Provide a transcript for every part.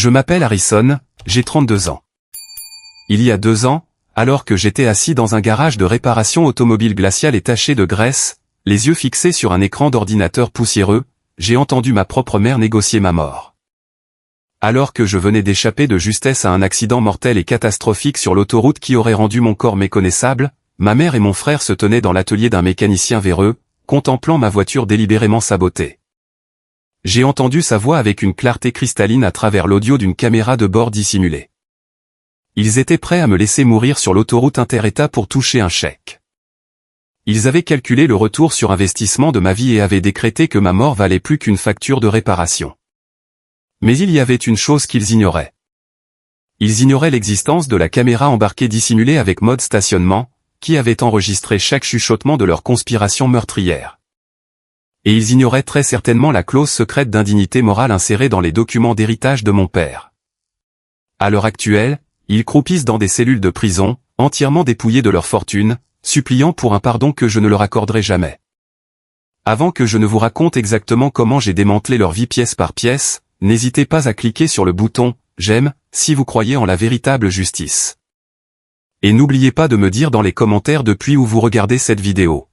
Je m'appelle Harrison, j'ai 32 ans. Il y a 2 ans, alors que j'étais assis dans un garage de réparation automobile glacial et taché de graisse, les yeux fixés sur un écran d'ordinateur poussiéreux, j'ai entendu ma propre mère négocier ma mort. Alors que je venais d'échapper de justesse à un accident mortel et catastrophique sur l'autoroute qui aurait rendu mon corps méconnaissable, ma mère et mon frère se tenaient dans l'atelier d'un mécanicien véreux, contemplant ma voiture délibérément sabotée. J'ai entendu sa voix avec une clarté cristalline à travers l'audio d'une caméra de bord dissimulée. Ils étaient prêts à me laisser mourir sur l'autoroute inter-État pour toucher un chèque. Ils avaient calculé le retour sur investissement de ma vie et avaient décrété que ma mort valait plus qu'une facture de réparation. Mais il y avait une chose qu'ils ignoraient. Ils ignoraient l'existence de la caméra embarquée dissimulée avec mode stationnement, qui avait enregistré chaque chuchotement de leur conspiration meurtrière. Et ils ignoraient très certainement la clause secrète d'indignité morale insérée dans les documents d'héritage de mon père. À l'heure actuelle, ils croupissent dans des cellules de prison, entièrement dépouillés de leur fortune, suppliant pour un pardon que je ne leur accorderai jamais. Avant que je ne vous raconte exactement comment j'ai démantelé leur vie pièce par pièce, n'hésitez pas à cliquer sur le bouton « J'aime » si vous croyez en la véritable justice. Et n'oubliez pas de me dire dans les commentaires depuis où vous regardez cette vidéo.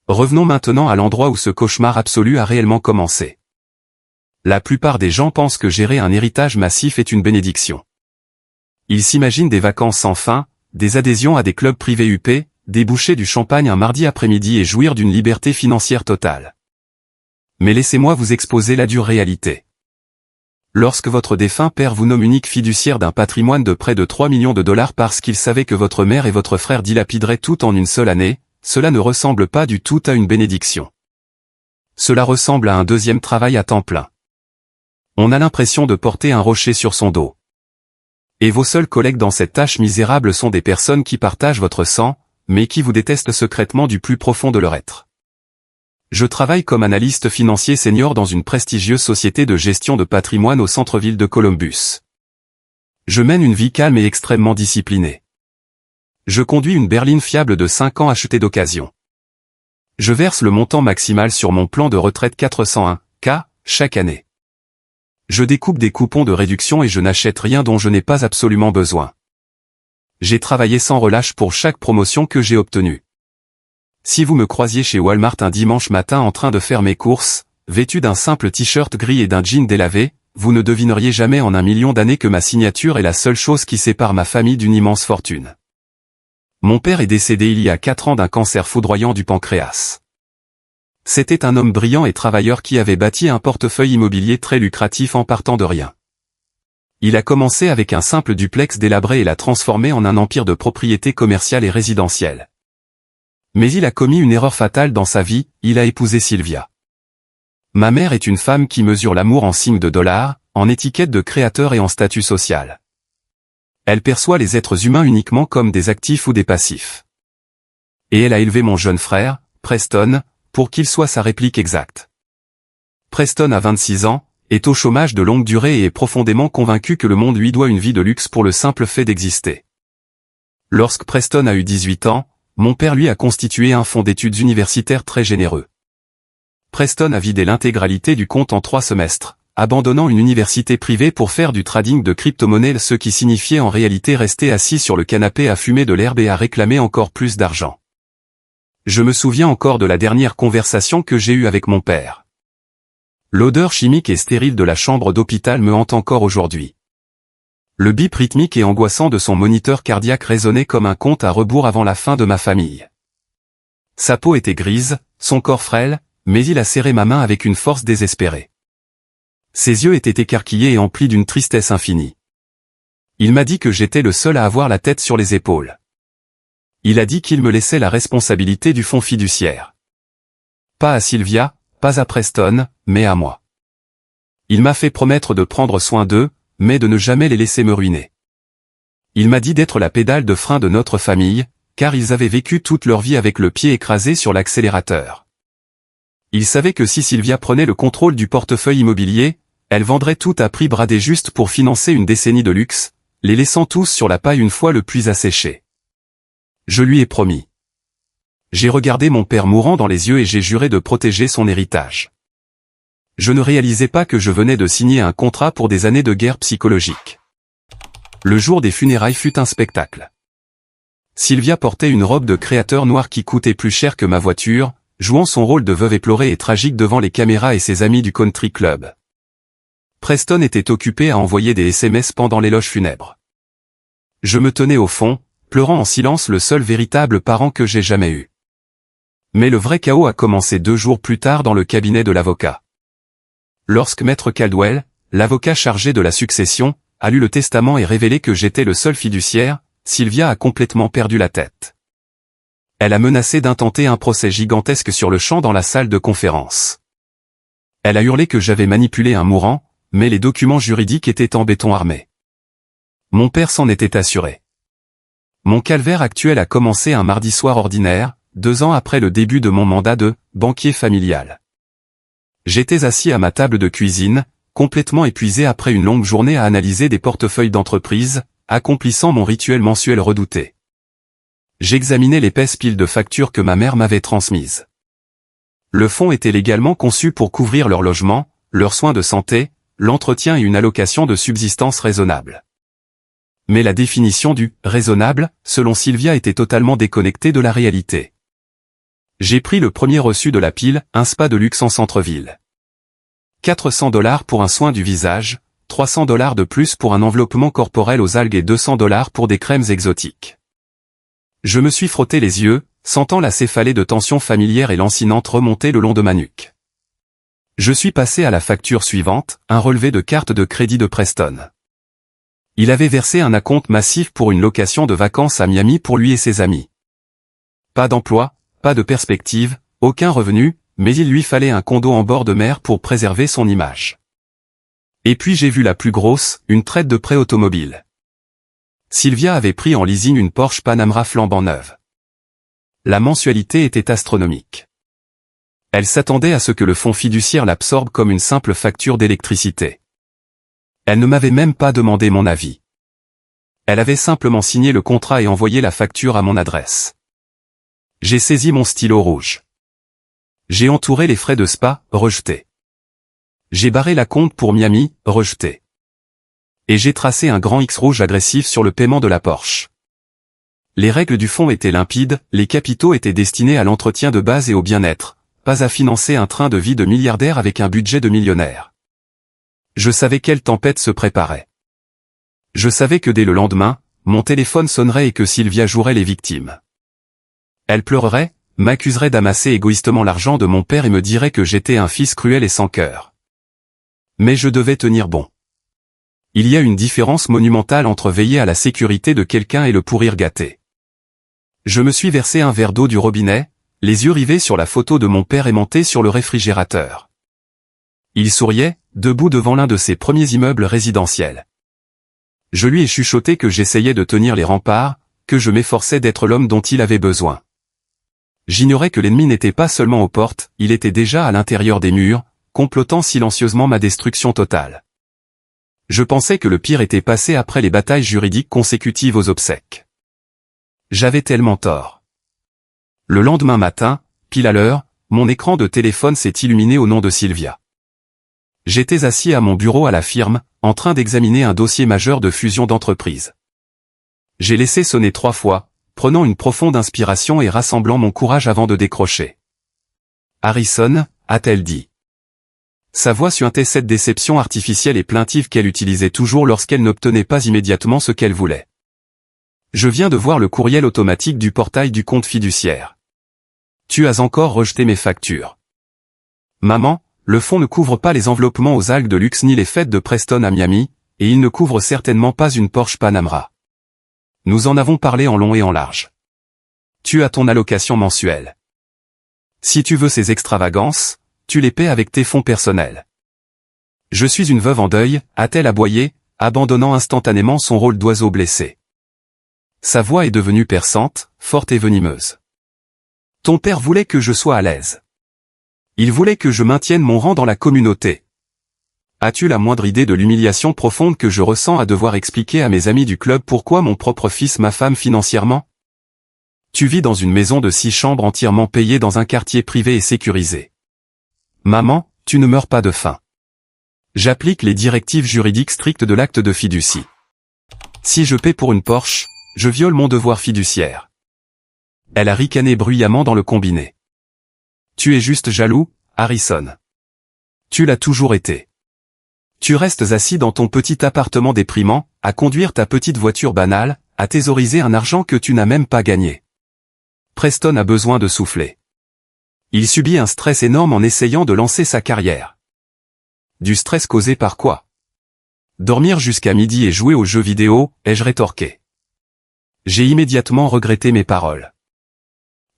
Revenons maintenant à l'endroit où ce cauchemar absolu a réellement commencé. La plupart des gens pensent que gérer un héritage massif est une bénédiction. Ils s'imaginent des vacances sans fin, des adhésions à des clubs privés UP, déboucher du champagne un mardi après-midi et jouir d'une liberté financière totale. Mais laissez-moi vous exposer la dure réalité. Lorsque votre défunt père vous nomme unique fiduciaire d'un patrimoine de près de 3 millions de dollars parce qu'il savait que votre mère et votre frère dilapideraient tout en une seule année, cela ne ressemble pas du tout à une bénédiction. Cela ressemble à un deuxième travail à temps plein. On a l'impression de porter un rocher sur son dos. Et vos seuls collègues dans cette tâche misérable sont des personnes qui partagent votre sang, mais qui vous détestent secrètement du plus profond de leur être. Je travaille comme analyste financier senior dans une prestigieuse société de gestion de patrimoine au centre-ville de Columbus. Je mène une vie calme et extrêmement disciplinée. Je conduis une berline fiable de 5 ans achetée d'occasion. Je verse le montant maximal sur mon plan de retraite 401K chaque année. Je découpe des coupons de réduction et je n'achète rien dont je n'ai pas absolument besoin. J'ai travaillé sans relâche pour chaque promotion que j'ai obtenue. Si vous me croisiez chez Walmart un dimanche matin en train de faire mes courses, vêtu d'un simple t-shirt gris et d'un jean délavé, vous ne devineriez jamais en 1 million d'années que ma signature est la seule chose qui sépare ma famille d'une immense fortune. Mon père est décédé il y a 4 ans d'un cancer foudroyant du pancréas. C'était un homme brillant et travailleur qui avait bâti un portefeuille immobilier très lucratif en partant de rien. Il a commencé avec un simple duplex délabré et l'a transformé en un empire de propriétés commerciales et résidentielles. Mais il a commis une erreur fatale dans sa vie, il a épousé Sylvia. Ma mère est une femme qui mesure l'amour en signes de dollars, en étiquette de créateur et en statut social. Elle perçoit les êtres humains uniquement comme des actifs ou des passifs. Et elle a élevé mon jeune frère, Preston, pour qu'il soit sa réplique exacte. Preston a 26 ans, est au chômage de longue durée et est profondément convaincu que le monde lui doit une vie de luxe pour le simple fait d'exister. Lorsque Preston a eu 18 ans, mon père lui a constitué un fonds d'études universitaires très généreux. Preston a vidé l'intégralité du compte en 3 semestres, abandonnant une université privée pour faire du trading de crypto-monnaies, ce qui signifiait en réalité rester assis sur le canapé à fumer de l'herbe et à réclamer encore plus d'argent. Je me souviens encore de la dernière conversation que j'ai eue avec mon père. L'odeur chimique et stérile de la chambre d'hôpital me hante encore aujourd'hui. Le bip rythmique et angoissant de son moniteur cardiaque résonnait comme un conte à rebours avant la fin de ma famille. Sa peau était grise, son corps frêle, mais il a serré ma main avec une force désespérée. Ses yeux étaient écarquillés et emplis d'une tristesse infinie. Il m'a dit que j'étais le seul à avoir la tête sur les épaules. Il a dit qu'il me laissait la responsabilité du fonds fiduciaire. Pas à Sylvia, pas à Preston, mais à moi. Il m'a fait promettre de prendre soin d'eux, mais de ne jamais les laisser me ruiner. Il m'a dit d'être la pédale de frein de notre famille, car ils avaient vécu toute leur vie avec le pied écrasé sur l'accélérateur. Il savait que si Sylvia prenait le contrôle du portefeuille immobilier, elle vendrait tout à prix bradé juste pour financer une décennie de luxe, les laissant tous sur la paille une fois le puits asséché. Je lui ai promis. J'ai regardé mon père mourant dans les yeux et j'ai juré de protéger son héritage. Je ne réalisais pas que je venais de signer un contrat pour des années de guerre psychologique. Le jour des funérailles fut un spectacle. Sylvia portait une robe de créateur noir qui coûtait plus cher que ma voiture, jouant son rôle de veuve éplorée et tragique devant les caméras et ses amis du country club. Preston était occupé à envoyer des SMS pendant l'éloge funèbre. Je me tenais au fond, pleurant en silence, le seul véritable parent que j'ai jamais eu. Mais le vrai chaos a commencé 2 jours plus tard dans le cabinet de l'avocat. Lorsque Maître Caldwell, l'avocat chargé de la succession, a lu le testament et révélé que j'étais le seul fiduciaire, Sylvia a complètement perdu la tête. Elle a menacé d'intenter un procès gigantesque sur le champ dans la salle de conférence. Elle a hurlé que j'avais manipulé un mourant, mais les documents juridiques étaient en béton armé. Mon père s'en était assuré. Mon calvaire actuel a commencé un mardi soir ordinaire, 2 ans après le début de mon mandat de banquier familial. J'étais assis à ma table de cuisine, complètement épuisé après une longue journée à analyser des portefeuilles d'entreprise, accomplissant mon rituel mensuel redouté. J'examinais l'épaisse pile de factures que ma mère m'avait transmises. Le fonds était légalement conçu pour couvrir leur logement, leurs soins de santé, l'entretien et une allocation de subsistance raisonnable. Mais la définition du « raisonnable », selon Sylvia, était totalement déconnectée de la réalité. J'ai pris le premier reçu de la pile, un spa de luxe en centre-ville. 400 $ pour un soin du visage, 300 $ de plus pour un enveloppement corporel aux algues et 200 $ pour des crèmes exotiques. Je me suis frotté les yeux, sentant la céphalée de tension familière et lancinante remonter le long de ma nuque. Je suis passé à la facture suivante, un relevé de carte de crédit de Preston. Il avait versé un acompte massif pour une location de vacances à Miami pour lui et ses amis. Pas d'emploi, pas de perspective, aucun revenu, mais il lui fallait un condo en bord de mer pour préserver son image. Et puis j'ai vu la plus grosse, une traite de prêt automobile. Sylvia avait pris en leasing une Porsche Panamera flambant neuve. La mensualité était astronomique. Elle s'attendait à ce que le fonds fiduciaire l'absorbe comme une simple facture d'électricité. Elle ne m'avait même pas demandé mon avis. Elle avait simplement signé le contrat et envoyé la facture à mon adresse. J'ai saisi mon stylo rouge. J'ai entouré les frais de spa, rejeté. J'ai barré la compte pour Miami, rejeté. Et j'ai tracé un grand X rouge agressif sur le paiement de la Porsche. Les règles du fonds étaient limpides, les capitaux étaient destinés à l'entretien de base et au bien-être, pas à financer un train de vie de milliardaire avec un budget de millionnaire. Je savais quelle tempête se préparait. Je savais que dès le lendemain, mon téléphone sonnerait et que Sylvia jouerait les victimes. Elle pleurerait, m'accuserait d'amasser égoïstement l'argent de mon père et me dirait que j'étais un fils cruel et sans cœur. Mais je devais tenir bon. Il y a une différence monumentale entre veiller à la sécurité de quelqu'un et le pourrir gâté. Je me suis versé un verre d'eau du robinet, les yeux rivés sur la photo de mon père aimanté sur le réfrigérateur. Il souriait, debout devant l'un de ses premiers immeubles résidentiels. Je lui ai chuchoté que j'essayais de tenir les remparts, que je m'efforçais d'être l'homme dont il avait besoin. J'ignorais que l'ennemi n'était pas seulement aux portes, il était déjà à l'intérieur des murs, complotant silencieusement ma destruction totale. Je pensais que le pire était passé après les batailles juridiques consécutives aux obsèques. J'avais tellement tort. Le lendemain matin, pile à l'heure, mon écran de téléphone s'est illuminé au nom de Sylvia. J'étais assis à mon bureau à la firme, en train d'examiner un dossier majeur de fusion d'entreprise. J'ai laissé sonner 3 fois, prenant une profonde inspiration et rassemblant mon courage avant de décrocher. Harrison, a-t-elle dit. Sa voix suintait cette déception artificielle et plaintive qu'elle utilisait toujours lorsqu'elle n'obtenait pas immédiatement ce qu'elle voulait. Je viens de voir le courriel automatique du portail du compte fiduciaire. Tu as encore rejeté mes factures. Maman, le fonds ne couvre pas les enveloppements aux algues de luxe ni les fêtes de Preston à Miami, et il ne couvre certainement pas une Porsche Panamera. Nous en avons parlé en long et en large. Tu as ton allocation mensuelle. Si tu veux ces extravagances, tu les paies avec tes fonds personnels. Je suis une veuve en deuil, a-t-elle aboyé, abandonnant instantanément son rôle d'oiseau blessé. Sa voix est devenue perçante, forte et venimeuse. Ton père voulait que je sois à l'aise. Il voulait que je maintienne mon rang dans la communauté. As-tu la moindre idée de l'humiliation profonde que je ressens à devoir expliquer à mes amis du club pourquoi mon propre fils m'affame financièrement? Tu vis dans une maison de 6 chambres entièrement payée dans un quartier privé et sécurisé. Maman, tu ne meurs pas de faim. J'applique les directives juridiques strictes de l'acte de fiducie. Si je paie pour une Porsche, je viole mon devoir fiduciaire. Elle a ricané bruyamment dans le combiné. Tu es juste jaloux, Harrison. Tu l'as toujours été. Tu restes assis dans ton petit appartement déprimant, à conduire ta petite voiture banale, à thésauriser un argent que tu n'as même pas gagné. Preston a besoin de souffler. Il subit un stress énorme en essayant de lancer sa carrière. Du stress causé par quoi? Dormir jusqu'à midi et jouer aux jeux vidéo, ai-je rétorqué. J'ai immédiatement regretté mes paroles.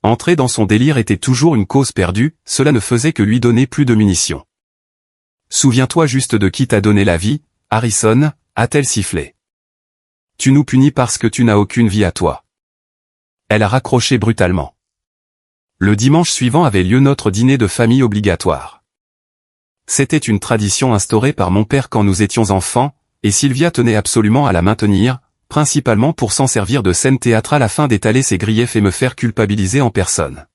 Entrer dans son délire était toujours une cause perdue, cela ne faisait que lui donner plus de munitions. Souviens-toi juste de qui t'a donné la vie, Harrison, a-t-elle sifflé. Tu nous punis parce que tu n'as aucune vie à toi. Elle a raccroché brutalement. Le dimanche suivant avait lieu notre dîner de famille obligatoire. C'était une tradition instaurée par mon père quand nous étions enfants, et Sylvia tenait absolument à la maintenir, principalement pour s'en servir de scène théâtrale afin d'étaler ses griefs et me faire culpabiliser en personne.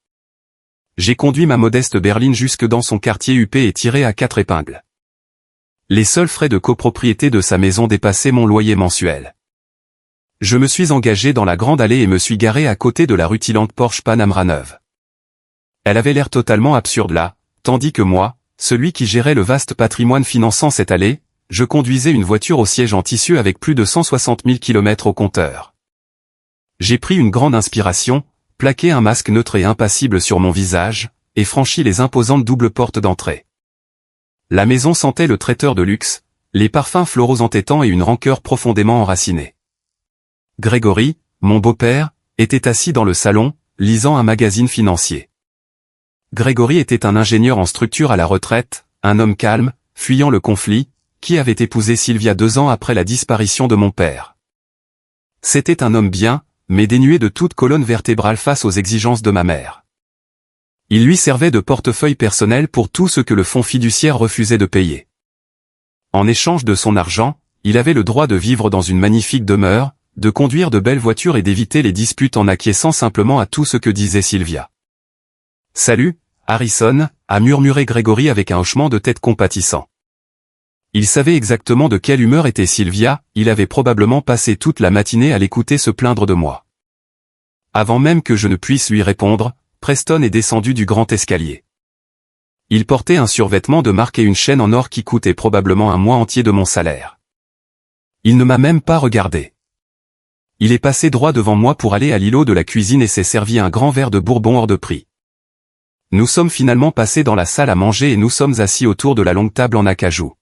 J'ai conduit ma modeste berline jusque dans son quartier huppé et tiré à 4 épingles. Les seuls frais de copropriété de sa maison dépassaient mon loyer mensuel. Je me suis engagé dans la grande allée et me suis garé à côté de la rutilante Porsche Panamera neuve. Elle avait l'air totalement absurde là, tandis que moi, celui qui gérait le vaste patrimoine finançant cette allée, je conduisais une voiture au siège en tissu avec plus de 160 000 km au compteur. J'ai pris une grande inspiration, plaqué un masque neutre et impassible sur mon visage, et franchi les imposantes doubles portes d'entrée. La maison sentait le traiteur de luxe, les parfums floraux entêtants et une rancœur profondément enracinée. Grégory, mon beau-père, était assis dans le salon, lisant un magazine financier. Grégory était un ingénieur en structure à la retraite, un homme calme, fuyant le conflit, qui avait épousé Sylvia 2 ans après la disparition de mon père. C'était un homme bien, mais dénué de toute colonne vertébrale face aux exigences de ma mère. Il lui servait de portefeuille personnel pour tout ce que le fonds fiduciaire refusait de payer. En échange de son argent, il avait le droit de vivre dans une magnifique demeure, de conduire de belles voitures et d'éviter les disputes en acquiesçant simplement à tout ce que disait Sylvia. « Salut, Harrison », a murmuré Grégory avec un hochement de tête compatissant. Il savait exactement de quelle humeur était Sylvia, il avait probablement passé toute la matinée à l'écouter se plaindre de moi. Avant même que je ne puisse lui répondre, Preston est descendu du grand escalier. Il portait un survêtement de marque et une chaîne en or qui coûtait probablement un mois entier de mon salaire. Il ne m'a même pas regardé. Il est passé droit devant moi pour aller à l'îlot de la cuisine et s'est servi un grand verre de bourbon hors de prix. Nous sommes finalement passés dans la salle à manger et nous sommes assis autour de la longue table en acajou.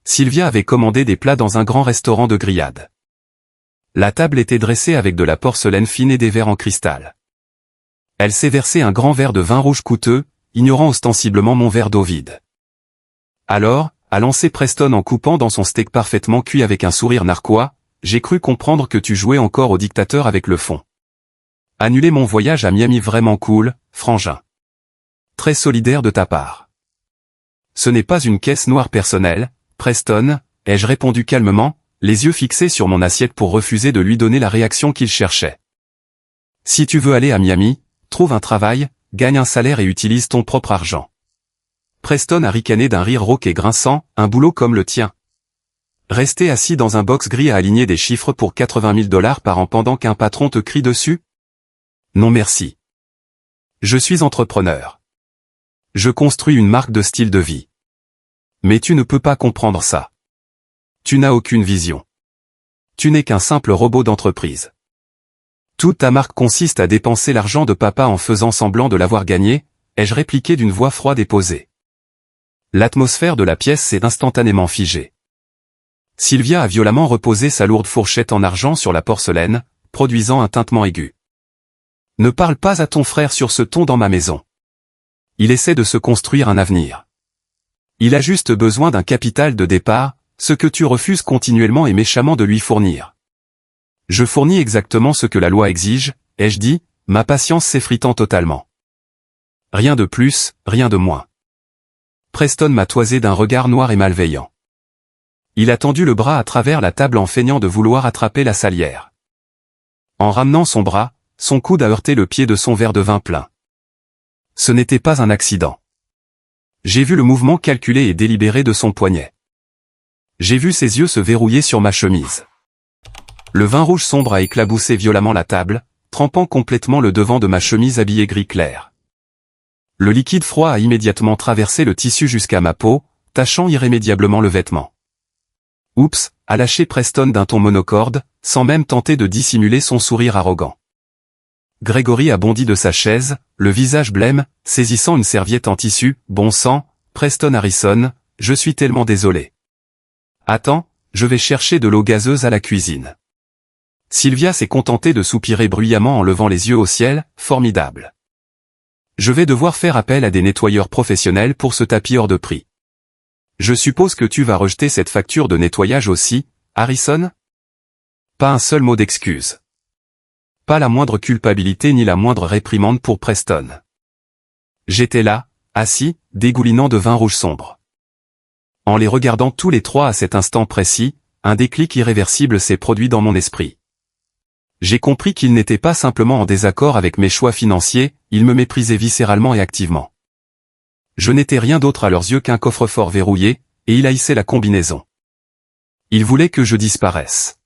Sylvia avait commandé des plats dans un grand restaurant de grillades. La table était dressée avec de la porcelaine fine et des verres en cristal. Elle s'est versé un grand verre de vin rouge coûteux, ignorant ostensiblement mon verre d'eau vide. Alors, a lancé Preston en coupant dans son steak parfaitement cuit avec un sourire narquois, j'ai cru comprendre que tu jouais encore au dictateur avec le fond. Annuler mon voyage à Miami vraiment cool, frangin. Très solidaire de ta part. Ce n'est pas une caisse noire personnelle, Preston, ai-je répondu calmement, les yeux fixés sur mon assiette pour refuser de lui donner la réaction qu'il cherchait. Si tu veux aller à Miami, trouve un travail, gagne un salaire et utilise ton propre argent. Preston a ricané d'un rire rauque et grinçant, un boulot comme le tien. Rester assis dans un box gris à aligner des chiffres pour 80 000 $ par an pendant qu'un patron te crie dessus? Non merci. Je suis entrepreneur. Je construis une marque de style de vie. Mais tu ne peux pas comprendre ça. Tu n'as aucune vision. Tu n'es qu'un simple robot d'entreprise. Toute ta marque consiste à dépenser l'argent de papa en faisant semblant de l'avoir gagné, ai-je répliqué d'une voix froide et posée. L'atmosphère de la pièce s'est instantanément figée. Sylvia a violemment reposé sa lourde fourchette en argent sur la porcelaine, produisant un tintement aigu. Ne parle pas à ton frère sur ce ton dans ma maison. Il essaie de se construire un avenir. Il a juste besoin d'un capital de départ, ce que tu refuses continuellement et méchamment de lui fournir. Je fournis exactement ce que la loi exige, ai-je dit, ma patience s'effritant totalement. Rien de plus, rien de moins. Preston m'a toisé d'un regard noir et malveillant. Il a tendu le bras à travers la table en feignant de vouloir attraper la salière. En ramenant son bras, son coude a heurté le pied de son verre de vin plein. Ce n'était pas un accident. J'ai vu le mouvement calculé et délibéré de son poignet. J'ai vu ses yeux se verrouiller sur ma chemise. Le vin rouge sombre a éclaboussé violemment la table, trempant complètement le devant de ma chemise habillée gris clair. Le liquide froid a immédiatement traversé le tissu jusqu'à ma peau, tachant irrémédiablement le vêtement. Oups, a lâché Preston d'un ton monocorde, sans même tenter de dissimuler son sourire arrogant. Gregory a bondi de sa chaise, le visage blême, saisissant une serviette en tissu. Bon sang, Preston Harrison, je suis tellement désolé. Attends, je vais chercher de l'eau gazeuse à la cuisine. Sylvia s'est contentée de soupirer bruyamment en levant les yeux au ciel. Formidable. Je vais devoir faire appel à des nettoyeurs professionnels pour ce tapis hors de prix. Je suppose que tu vas rejeter cette facture de nettoyage aussi, Harrison? Pas un seul mot d'excuse. Pas la moindre culpabilité ni la moindre réprimande pour Preston. J'étais là, assis, dégoulinant de vin rouge sombre. En les regardant tous les trois à cet instant précis, un déclic irréversible s'est produit dans mon esprit. J'ai compris qu'ils n'étaient pas simplement en désaccord avec mes choix financiers, ils me méprisaient viscéralement et activement. Je n'étais rien d'autre à leurs yeux qu'un coffre-fort verrouillé, et ils haïssaient la combinaison. Ils voulaient que je disparaisse.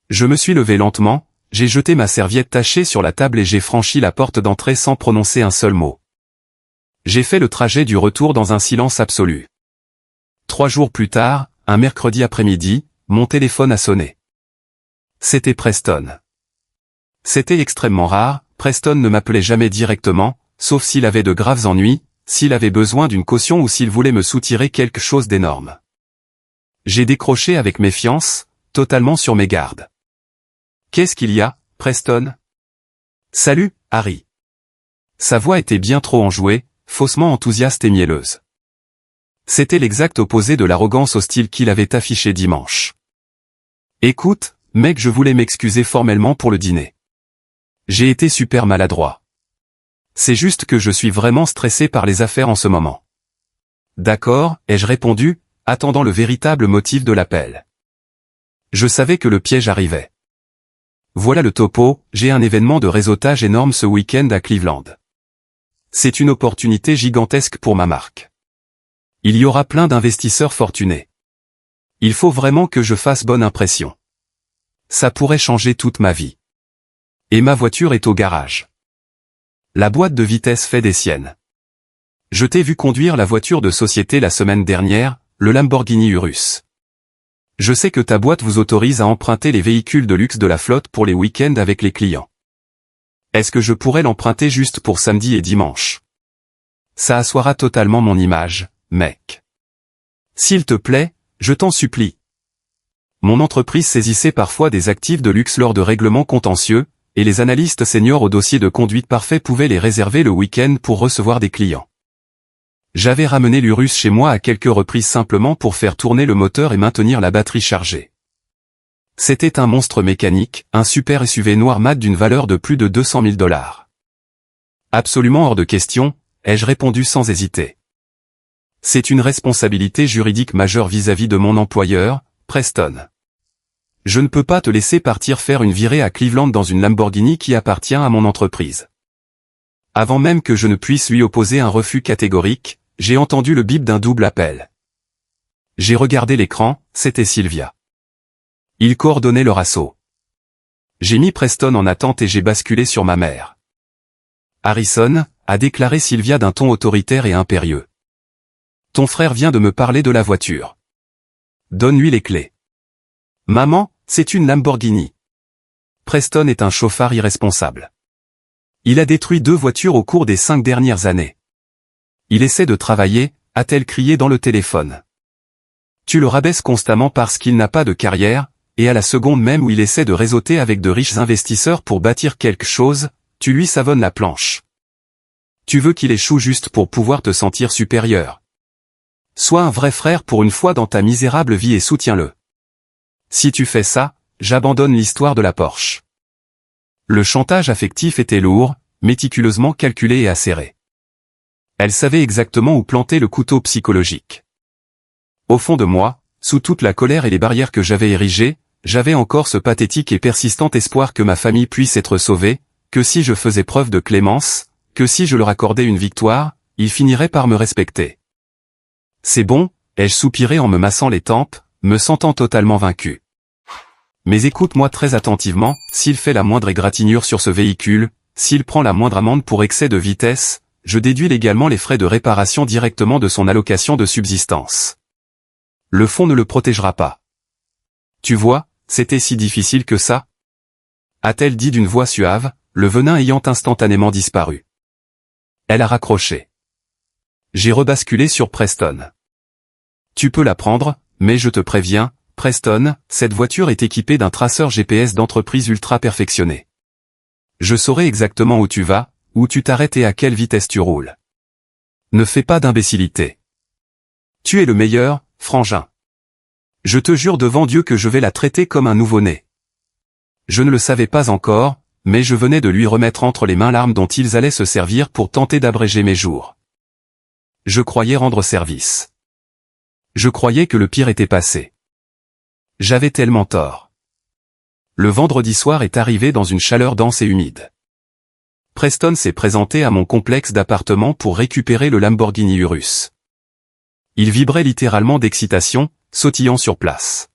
Je me suis levé lentement, j'ai jeté ma serviette tachée sur la table et j'ai franchi la porte d'entrée sans prononcer un seul mot. J'ai fait le trajet du retour dans un silence absolu. 3 jours plus tard, un mercredi après-midi, mon téléphone a sonné. C'était Preston. C'était extrêmement rare, Preston ne m'appelait jamais directement, sauf s'il avait de graves ennuis, s'il avait besoin d'une caution ou s'il voulait me soutirer quelque chose d'énorme. J'ai décroché avec méfiance, totalement sur mes gardes. Qu'est-ce qu'il y a, Preston? Salut, Harry. Sa voix était bien trop enjouée, faussement enthousiaste et mielleuse. C'était l'exact opposé de l'arrogance hostile qu'il avait affichée dimanche. Écoute, mec, je voulais m'excuser formellement pour le dîner. J'ai été super maladroit. C'est juste que je suis vraiment stressé par les affaires en ce moment. D'accord, ai-je répondu, attendant le véritable motif de l'appel. Je savais que le piège arrivait. Voilà le topo, j'ai un événement de réseautage énorme ce week-end à Cleveland. C'est une opportunité gigantesque pour ma marque. Il y aura plein d'investisseurs fortunés. Il faut vraiment que je fasse bonne impression. Ça pourrait changer toute ma vie. Et ma voiture est au garage. La boîte de vitesse fait des siennes. Je t'ai vu conduire la voiture de société la semaine dernière, le Lamborghini Urus. Je sais que ta boîte vous autorise à emprunter les véhicules de luxe de la flotte pour les week-ends avec les clients. Est-ce que je pourrais l'emprunter juste pour samedi et dimanche? Ça assoira totalement mon image, mec. S'il te plaît, je t'en supplie. Mon entreprise saisissait parfois des actifs de luxe lors de règlements contentieux, et les analystes seniors au dossier de conduite parfait pouvaient les réserver le week-end pour recevoir des clients. J'avais ramené l'Urus chez moi à quelques reprises simplement pour faire tourner le moteur et maintenir la batterie chargée. C'était un monstre mécanique, un super SUV noir mat d'une valeur de plus de 200 000 $. Absolument hors de question, ai-je répondu sans hésiter. C'est une responsabilité juridique majeure vis-à-vis de mon employeur, Preston. Je ne peux pas te laisser partir faire une virée à Cleveland dans une Lamborghini qui appartient à mon entreprise. Avant même que je ne puisse lui opposer un refus catégorique, j'ai entendu le bip d'un double appel. J'ai regardé l'écran, c'était Sylvia. Ils coordonnaient leur assaut. J'ai mis Preston en attente et j'ai basculé sur ma mère. Harrison, a déclaré Sylvia d'un ton autoritaire et impérieux. Ton frère vient de me parler de la voiture. Donne-lui les clés. Maman, c'est une Lamborghini. Preston est un chauffard irresponsable. Il a détruit 2 voitures au cours des 5 dernières années. Il essaie de travailler, a-t-elle crié dans le téléphone. Tu le rabaisses constamment parce qu'il n'a pas de carrière, et à la seconde même où il essaie de réseauter avec de riches investisseurs pour bâtir quelque chose, tu lui savonnes la planche. Tu veux qu'il échoue juste pour pouvoir te sentir supérieur. Sois un vrai frère pour une fois dans ta misérable vie et soutiens-le. Si tu fais ça, j'abandonne l'histoire de la Porsche. Le chantage affectif était lourd, méticuleusement calculé et acéré. Elle savait exactement où planter le couteau psychologique. Au fond de moi, sous toute la colère et les barrières que j'avais érigées, j'avais encore ce pathétique et persistant espoir que ma famille puisse être sauvée, que si je faisais preuve de clémence, que si je leur accordais une victoire, il finirait par me respecter. C'est bon, ai-je soupiré en me massant les tempes, me sentant totalement vaincu. Mais écoute-moi très attentivement, s'il fait la moindre égratignure sur ce véhicule, s'il prend la moindre amende pour excès de vitesse, je déduis légalement les frais de réparation directement de son allocation de subsistance. Le fonds ne le protégera pas. Tu vois, c'était si difficile que ça? A-t-elle dit d'une voix suave, le venin ayant instantanément disparu. Elle a raccroché. J'ai rebasculé sur Preston. Tu peux la prendre, mais je te préviens, Preston, cette voiture est équipée d'un traceur GPS d'entreprise ultra perfectionné. Je saurai exactement où tu vas, où tu t'arrêtes et à quelle vitesse tu roules. Ne fais pas d'imbécilité. Tu es le meilleur, frangin. Je te jure devant Dieu que je vais la traiter comme un nouveau-né. Je ne le savais pas encore, mais je venais de lui remettre entre les mains l'arme dont ils allaient se servir pour tenter d'abréger mes jours. Je croyais rendre service. Je croyais que le pire était passé. J'avais tellement tort. Le vendredi soir est arrivé dans une chaleur dense et humide. Preston s'est présenté à mon complexe d'appartements pour récupérer le Lamborghini Urus. Il vibrait littéralement d'excitation, sautillant sur place.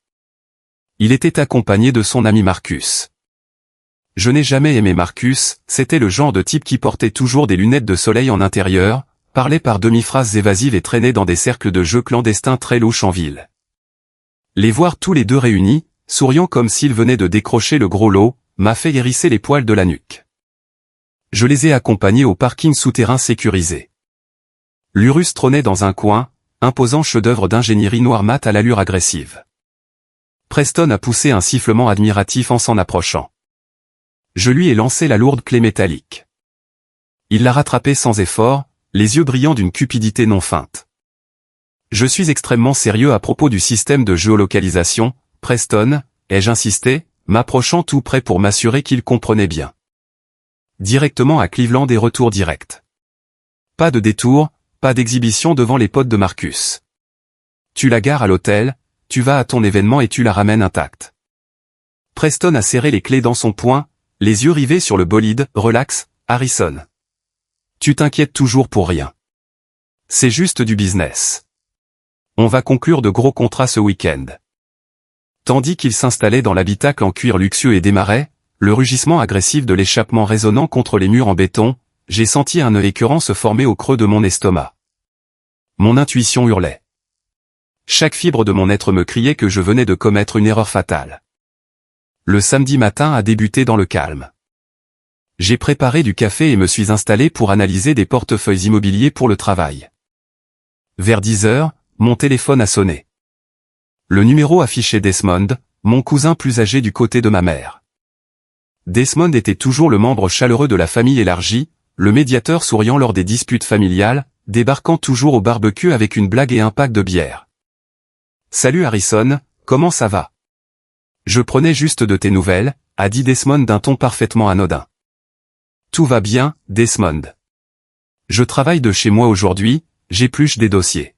Il était accompagné de son ami Marcus. Je n'ai jamais aimé Marcus, c'était le genre de type qui portait toujours des lunettes de soleil en intérieur, parlait par demi-phrases évasives et traînait dans des cercles de jeux clandestins très louches en ville. Les voir tous les deux réunis, souriant comme s'ils venaient de décrocher le gros lot, m'a fait hérisser les poils de la nuque. Je les ai accompagnés au parking souterrain sécurisé. L'Urus trônait dans un coin, imposant chef-d'œuvre d'ingénierie noir mat à l'allure agressive. Preston a poussé un sifflement admiratif en s'en approchant. Je lui ai lancé la lourde clé métallique. Il l'a rattrapée sans effort, les yeux brillants d'une cupidité non feinte. Je suis extrêmement sérieux à propos du système de géolocalisation, Preston, ai-je insisté, m'approchant tout près pour m'assurer qu'il comprenait bien. Directement à Cleveland et retour direct. Pas de détour, pas d'exhibition devant les potes de Marcus. Tu la gares à l'hôtel, tu vas à ton événement et tu la ramènes intacte. Preston a serré les clés dans son poing, les yeux rivés sur le bolide, relax, Harrison. Tu t'inquiètes toujours pour rien. C'est juste du business. On va conclure de gros contrats ce week-end. Tandis qu'il s'installait dans l'habitacle en cuir luxueux et démarrait, le rugissement agressif de l'échappement résonnant contre les murs en béton, j'ai senti un nœud écœurant se former au creux de mon estomac. Mon intuition hurlait. Chaque fibre de mon être me criait que je venais de commettre une erreur fatale. Le samedi matin a débuté dans le calme. J'ai préparé du café et me suis installé pour analyser des portefeuilles immobiliers pour le travail. Vers 10 heures, mon téléphone a sonné. Le numéro affichait Desmond, mon cousin plus âgé du côté de ma mère. Desmond était toujours le membre chaleureux de la famille élargie, le médiateur souriant lors des disputes familiales, débarquant toujours au barbecue avec une blague et un pack de bière. Salut Harrison, comment ça va? Je prenais juste de tes nouvelles, a dit Desmond d'un ton parfaitement anodin. Tout va bien, Desmond. Je travaille de chez moi aujourd'hui, j'épluche des dossiers.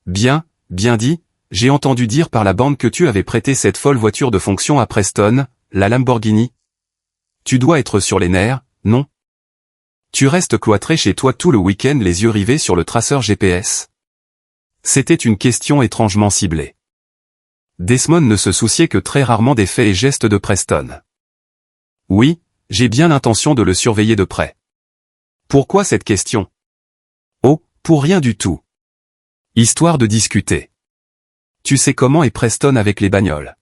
Bien, bien dit, j'ai entendu dire par la bande que tu avais prêté cette folle voiture de fonction à Preston, la Lamborghini. Tu dois être sur les nerfs, non? Tu restes cloîtré chez toi tout le week-end les yeux rivés sur le traceur GPS? C'était une question étrangement ciblée. Desmond ne se souciait que très rarement des faits et gestes de Preston. Oui, j'ai bien l'intention de le surveiller de près. Pourquoi cette question? Oh, pour rien du tout. Histoire de discuter. Tu sais comment est Preston avec les bagnoles.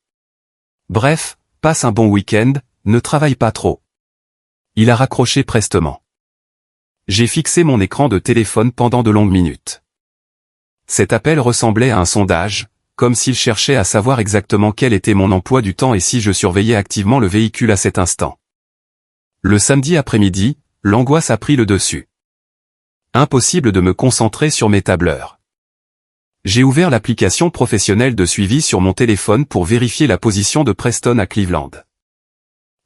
Bref, passe un bon week-end, ne travaille pas trop. Il a raccroché prestement. J'ai fixé mon écran de téléphone pendant de longues minutes. Cet appel ressemblait à un sondage, comme s'il cherchait à savoir exactement quel était mon emploi du temps et si je surveillais activement le véhicule à cet instant. Le samedi après-midi, l'angoisse a pris le dessus. Impossible de me concentrer sur mes tableurs. J'ai ouvert l'application professionnelle de suivi sur mon téléphone pour vérifier la position de Preston à Cleveland.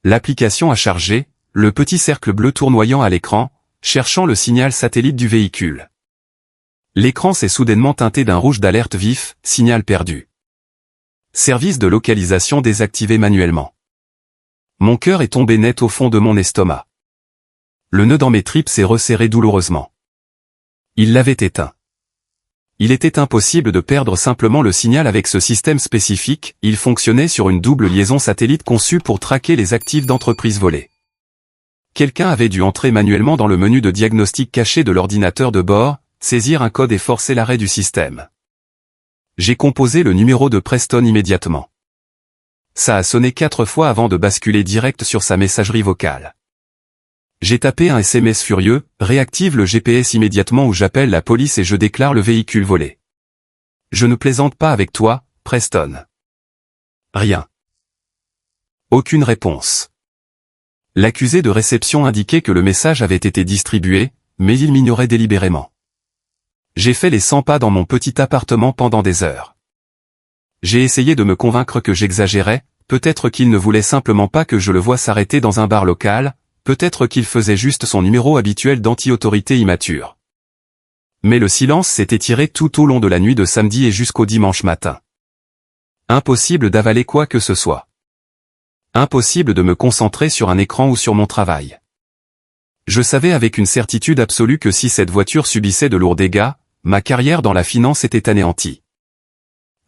L'application a chargé, le petit cercle bleu tournoyant à l'écran, cherchant le signal satellite du véhicule. L'écran s'est soudainement teinté d'un rouge d'alerte vif, signal perdu. Service de localisation désactivé manuellement. Mon cœur est tombé net au fond de mon estomac. Le nœud dans mes tripes s'est resserré douloureusement. Il l'avait éteint. Il était impossible de perdre simplement le signal avec ce système spécifique, il fonctionnait sur une double liaison satellite conçue pour traquer les actifs d'entreprises volées. Quelqu'un avait dû entrer manuellement dans le menu de diagnostic caché de l'ordinateur de bord, saisir un code et forcer l'arrêt du système. J'ai composé le numéro de Preston immédiatement. Ça a sonné 4 fois avant de basculer direct sur sa messagerie vocale. J'ai tapé un SMS furieux, réactive le GPS immédiatement ou j'appelle la police et je déclare le véhicule volé. Je ne plaisante pas avec toi, Preston. Rien. Aucune réponse. L'accusé de réception indiquait que le message avait été distribué, mais il m'ignorait délibérément. J'ai fait les 100 pas dans mon petit appartement pendant des heures. J'ai essayé de me convaincre que j'exagérais, peut-être qu'il ne voulait simplement pas que je le voie s'arrêter dans un bar local, peut-être qu'il faisait juste son numéro habituel d'anti-autorité immature. Mais le silence s'est étiré tout au long de la nuit de samedi et jusqu'au dimanche matin. Impossible d'avaler quoi que ce soit. Impossible de me concentrer sur un écran ou sur mon travail. Je savais avec une certitude absolue que si cette voiture subissait de lourds dégâts, ma carrière dans la finance était anéantie.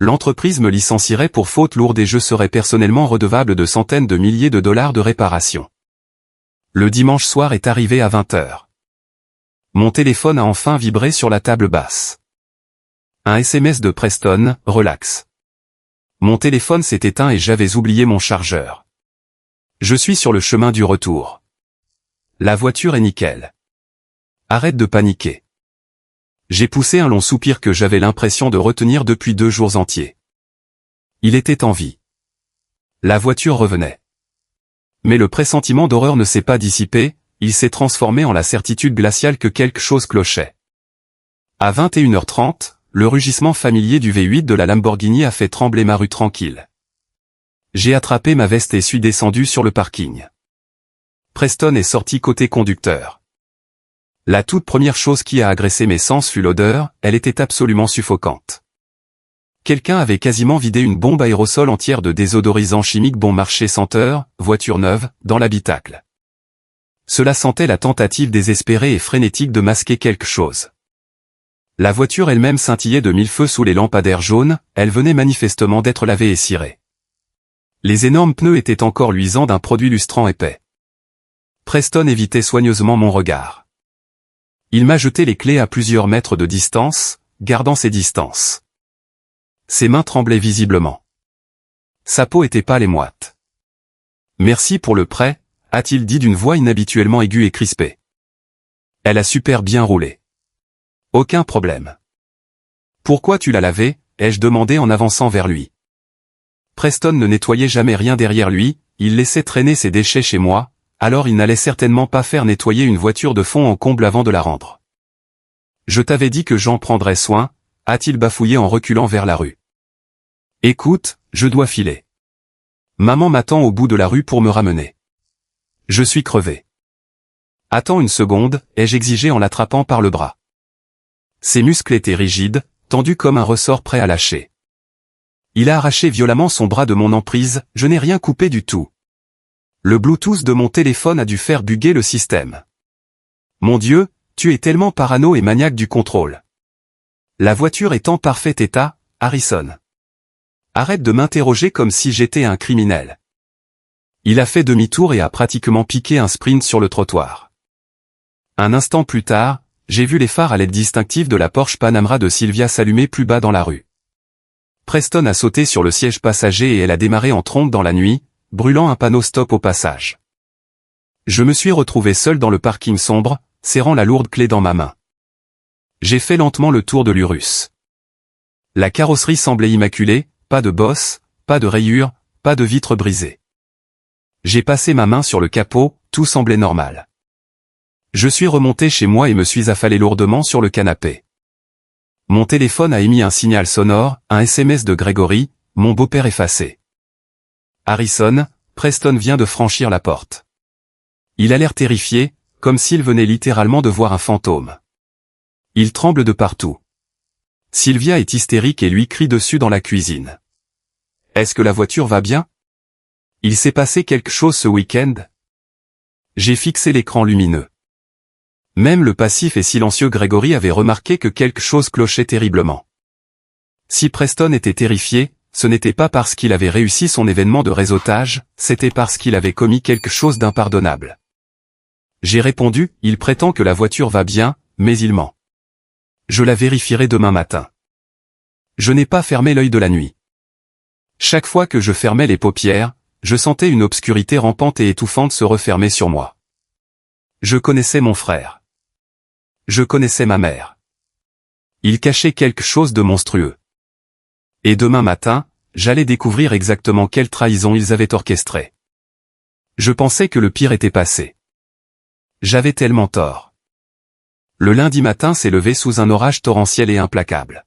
L'entreprise me licencierait pour faute lourde et je serais personnellement redevable de centaines de milliers de dollars de réparation. Le dimanche soir est arrivé à 20h. Mon téléphone a enfin vibré sur la table basse. Un SMS de Preston, relax. Mon téléphone s'est éteint et j'avais oublié mon chargeur. Je suis sur le chemin du retour. La voiture est nickel. Arrête de paniquer. J'ai poussé un long soupir que j'avais l'impression de retenir depuis 2 jours entiers. Il était en vie. La voiture revenait. Mais le pressentiment d'horreur ne s'est pas dissipé, il s'est transformé en la certitude glaciale que quelque chose clochait. À 21h30, le rugissement familier du V8 de la Lamborghini a fait trembler ma rue tranquille. J'ai attrapé ma veste et suis descendu sur le parking. Preston est sorti côté conducteur. La toute première chose qui a agressé mes sens fut l'odeur, elle était absolument suffocante. Quelqu'un avait quasiment vidé une bombe aérosol entière de désodorisant chimique bon marché senteur, voiture neuve, dans l'habitacle. Cela sentait la tentative désespérée et frénétique de masquer quelque chose. La voiture elle-même scintillait de 1000 feux sous les lampadaires jaunes, elle venait manifestement d'être lavée et cirée. Les énormes pneus étaient encore luisants d'un produit lustrant épais. Preston évitait soigneusement mon regard. Il m'a jeté les clés à plusieurs mètres de distance, gardant ses distances. Ses mains tremblaient visiblement. Sa peau était pâle et moite. « Merci pour le prêt », a-t-il dit d'une voix inhabituellement aiguë et crispée. Elle a super bien roulé. Aucun problème. Pourquoi tu l'as lavé, ai-je demandé en avançant vers lui. Preston ne nettoyait jamais rien derrière lui, il laissait traîner ses déchets chez moi, alors il n'allait certainement pas faire nettoyer une voiture de fond en comble avant de la rendre. Je t'avais dit que j'en prendrais soin, a-t-il bafouillé en reculant vers la rue. Écoute, je dois filer. Maman m'attend au bout de la rue pour me ramener. Je suis crevé. Attends une seconde, ai-je exigé en l'attrapant par le bras. Ses muscles étaient rigides, tendus comme un ressort prêt à lâcher. Il a arraché violemment son bras de mon emprise, je n'ai rien coupé du tout. Le Bluetooth de mon téléphone a dû faire bugger le système. Mon Dieu, tu es tellement parano et maniaque du contrôle. La voiture est en parfait état, Harrison. Arrête de m'interroger comme si j'étais un criminel. Il a fait demi-tour et a pratiquement piqué un sprint sur le trottoir. Un instant plus tard, j'ai vu les phares à l'aide distinctive de la Porsche Panamera de Sylvia s'allumer plus bas dans la rue. Preston a sauté sur le siège passager et elle a démarré en trombe dans la nuit, brûlant un panneau stop au passage. Je me suis retrouvé seul dans le parking sombre, serrant la lourde clé dans ma main. J'ai fait lentement le tour de l'Urus. La carrosserie semblait immaculée, pas de bosse, pas de rayures, pas de vitres brisées. J'ai passé ma main sur le capot, tout semblait normal. Je suis remonté chez moi et me suis affalé lourdement sur le canapé. Mon téléphone a émis un signal sonore, un SMS de Gregory, mon beau-père effacé. Harrison, Preston vient de franchir la porte. Il a l'air terrifié, comme s'il venait littéralement de voir un fantôme. Il tremble de partout. Sylvia est hystérique et lui crie dessus dans la cuisine. Est-ce que la voiture va bien? Il s'est passé quelque chose ce week-end? J'ai fixé l'écran lumineux. Même le passif et silencieux Grégory avait remarqué que quelque chose clochait terriblement. Si Preston était terrifié, ce n'était pas parce qu'il avait réussi son événement de réseautage, c'était parce qu'il avait commis quelque chose d'impardonnable. J'ai répondu, il prétend que la voiture va bien, mais il ment. Je la vérifierai demain matin. Je n'ai pas fermé l'œil de la nuit. Chaque fois que je fermais les paupières, je sentais une obscurité rampante et étouffante se refermer sur moi. Je connaissais mon frère. Je connaissais ma mère. Ils cachaient quelque chose de monstrueux. Et demain matin, j'allais découvrir exactement quelle trahison ils avaient orchestrée. Je pensais que le pire était passé. J'avais tellement tort. Le lundi matin s'est levé sous un orage torrentiel et implacable.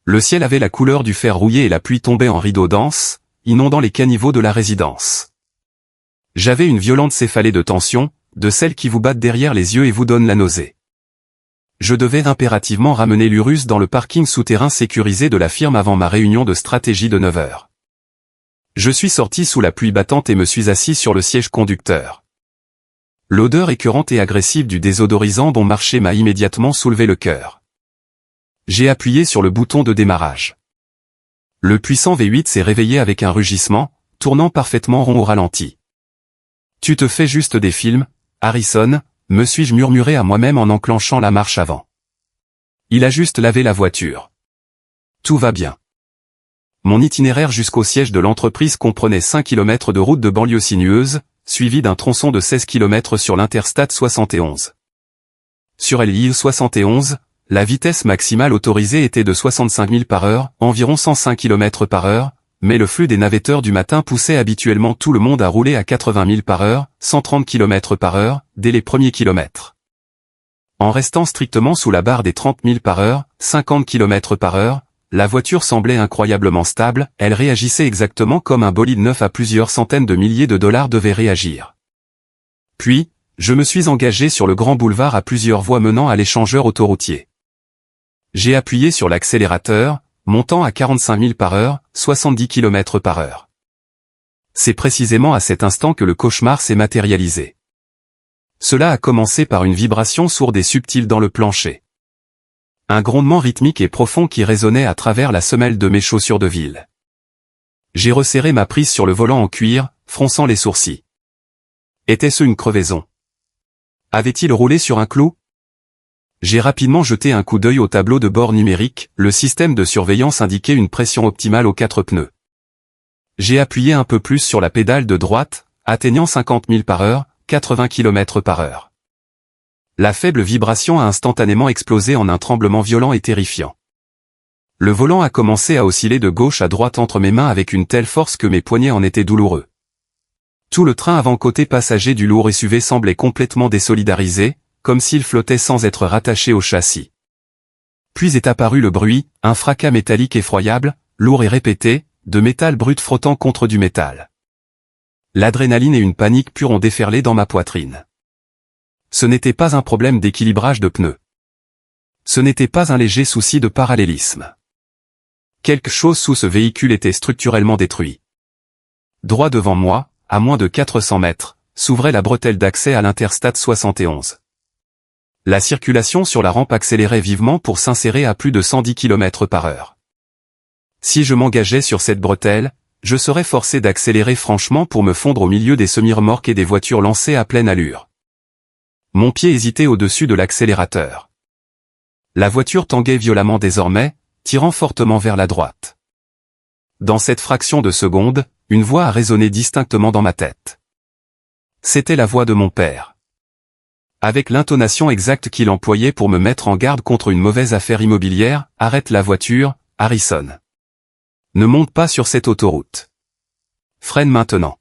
Le ciel avait la couleur du fer rouillé et la pluie tombait en rideaux denses, inondant les caniveaux de la résidence. J'avais une violente céphalée de tension, de celles qui vous battent derrière les yeux et vous donnent la nausée. Je devais impérativement ramener l'Urus dans le parking souterrain sécurisé de la firme avant ma réunion de stratégie de 9 heures. Je suis sorti sous la pluie battante et me suis assis sur le siège conducteur. L'odeur écœurante et agressive du désodorisant bon marché m'a immédiatement soulevé le cœur. J'ai appuyé sur le bouton de démarrage. Le puissant V8 s'est réveillé avec un rugissement, tournant parfaitement rond au ralenti. « Tu te fais juste des films, Harrison », me suis-je murmuré à moi-même en enclenchant la marche avant. Il a juste lavé la voiture. Tout va bien. Mon itinéraire jusqu'au siège de l'entreprise comprenait 5 km de route de banlieue sinueuse, suivi d'un tronçon de 16 km sur l'Interstate 71. Sur l'IL 71, la vitesse maximale autorisée était de 65 000 par heure, environ 105 km par heure, mais le flux des navetteurs du matin poussait habituellement tout le monde à rouler à 80 000 par heure, 130 km par heure, dès les premiers kilomètres. En restant strictement sous la barre des 30 000 par heure, 50 km par heure, la voiture semblait incroyablement stable, elle réagissait exactement comme un bolide neuf à plusieurs centaines de milliers de dollars devait réagir. Puis, je me suis engagé sur le grand boulevard à plusieurs voies menant à l'échangeur autoroutier. J'ai appuyé sur l'accélérateur, montant à 45 000 par heure, 70 km par heure. C'est précisément à cet instant que le cauchemar s'est matérialisé. Cela a commencé par une vibration sourde et subtile dans le plancher. Un grondement rythmique et profond qui résonnait à travers la semelle de mes chaussures de ville. J'ai resserré ma prise sur le volant en cuir, fronçant les sourcils. Était-ce une crevaison? Avait-il roulé sur un clou? J'ai rapidement jeté un coup d'œil au tableau de bord numérique, le système de surveillance indiquait une pression optimale aux 4 pneus. J'ai appuyé un peu plus sur la pédale de droite, atteignant 50 000 par heure, 80 km par heure. La faible vibration a instantanément explosé en un tremblement violent et terrifiant. Le volant a commencé à osciller de gauche à droite entre mes mains avec une telle force que mes poignets en étaient douloureux. Tout le train avant côté passager du lourd SUV semblait complètement désolidarisé, comme s'il flottait sans être rattaché au châssis. Puis est apparu le bruit, un fracas métallique effroyable, lourd et répété, de métal brut frottant contre du métal. L'adrénaline et une panique pure ont déferlé dans ma poitrine. Ce n'était pas un problème d'équilibrage de pneus. Ce n'était pas un léger souci de parallélisme. Quelque chose sous ce véhicule était structurellement détruit. Droit devant moi, à moins de 400 mètres, s'ouvrait la bretelle d'accès à l'Interstate 71. La circulation sur la rampe accélérait vivement pour s'insérer à plus de 110 km par heure. Si je m'engageais sur cette bretelle, je serais forcé d'accélérer franchement pour me fondre au milieu des semi-remorques et des voitures lancées à pleine allure. Mon pied hésitait au-dessus de l'accélérateur. La voiture tanguait violemment désormais, tirant fortement vers la droite. Dans cette fraction de seconde, une voix a résonné distinctement dans ma tête. C'était la voix de mon père. Avec l'intonation exacte qu'il employait pour me mettre en garde contre une mauvaise affaire immobilière, « Arrête la voiture, Harrison. Ne monte pas sur cette autoroute. Freine maintenant. »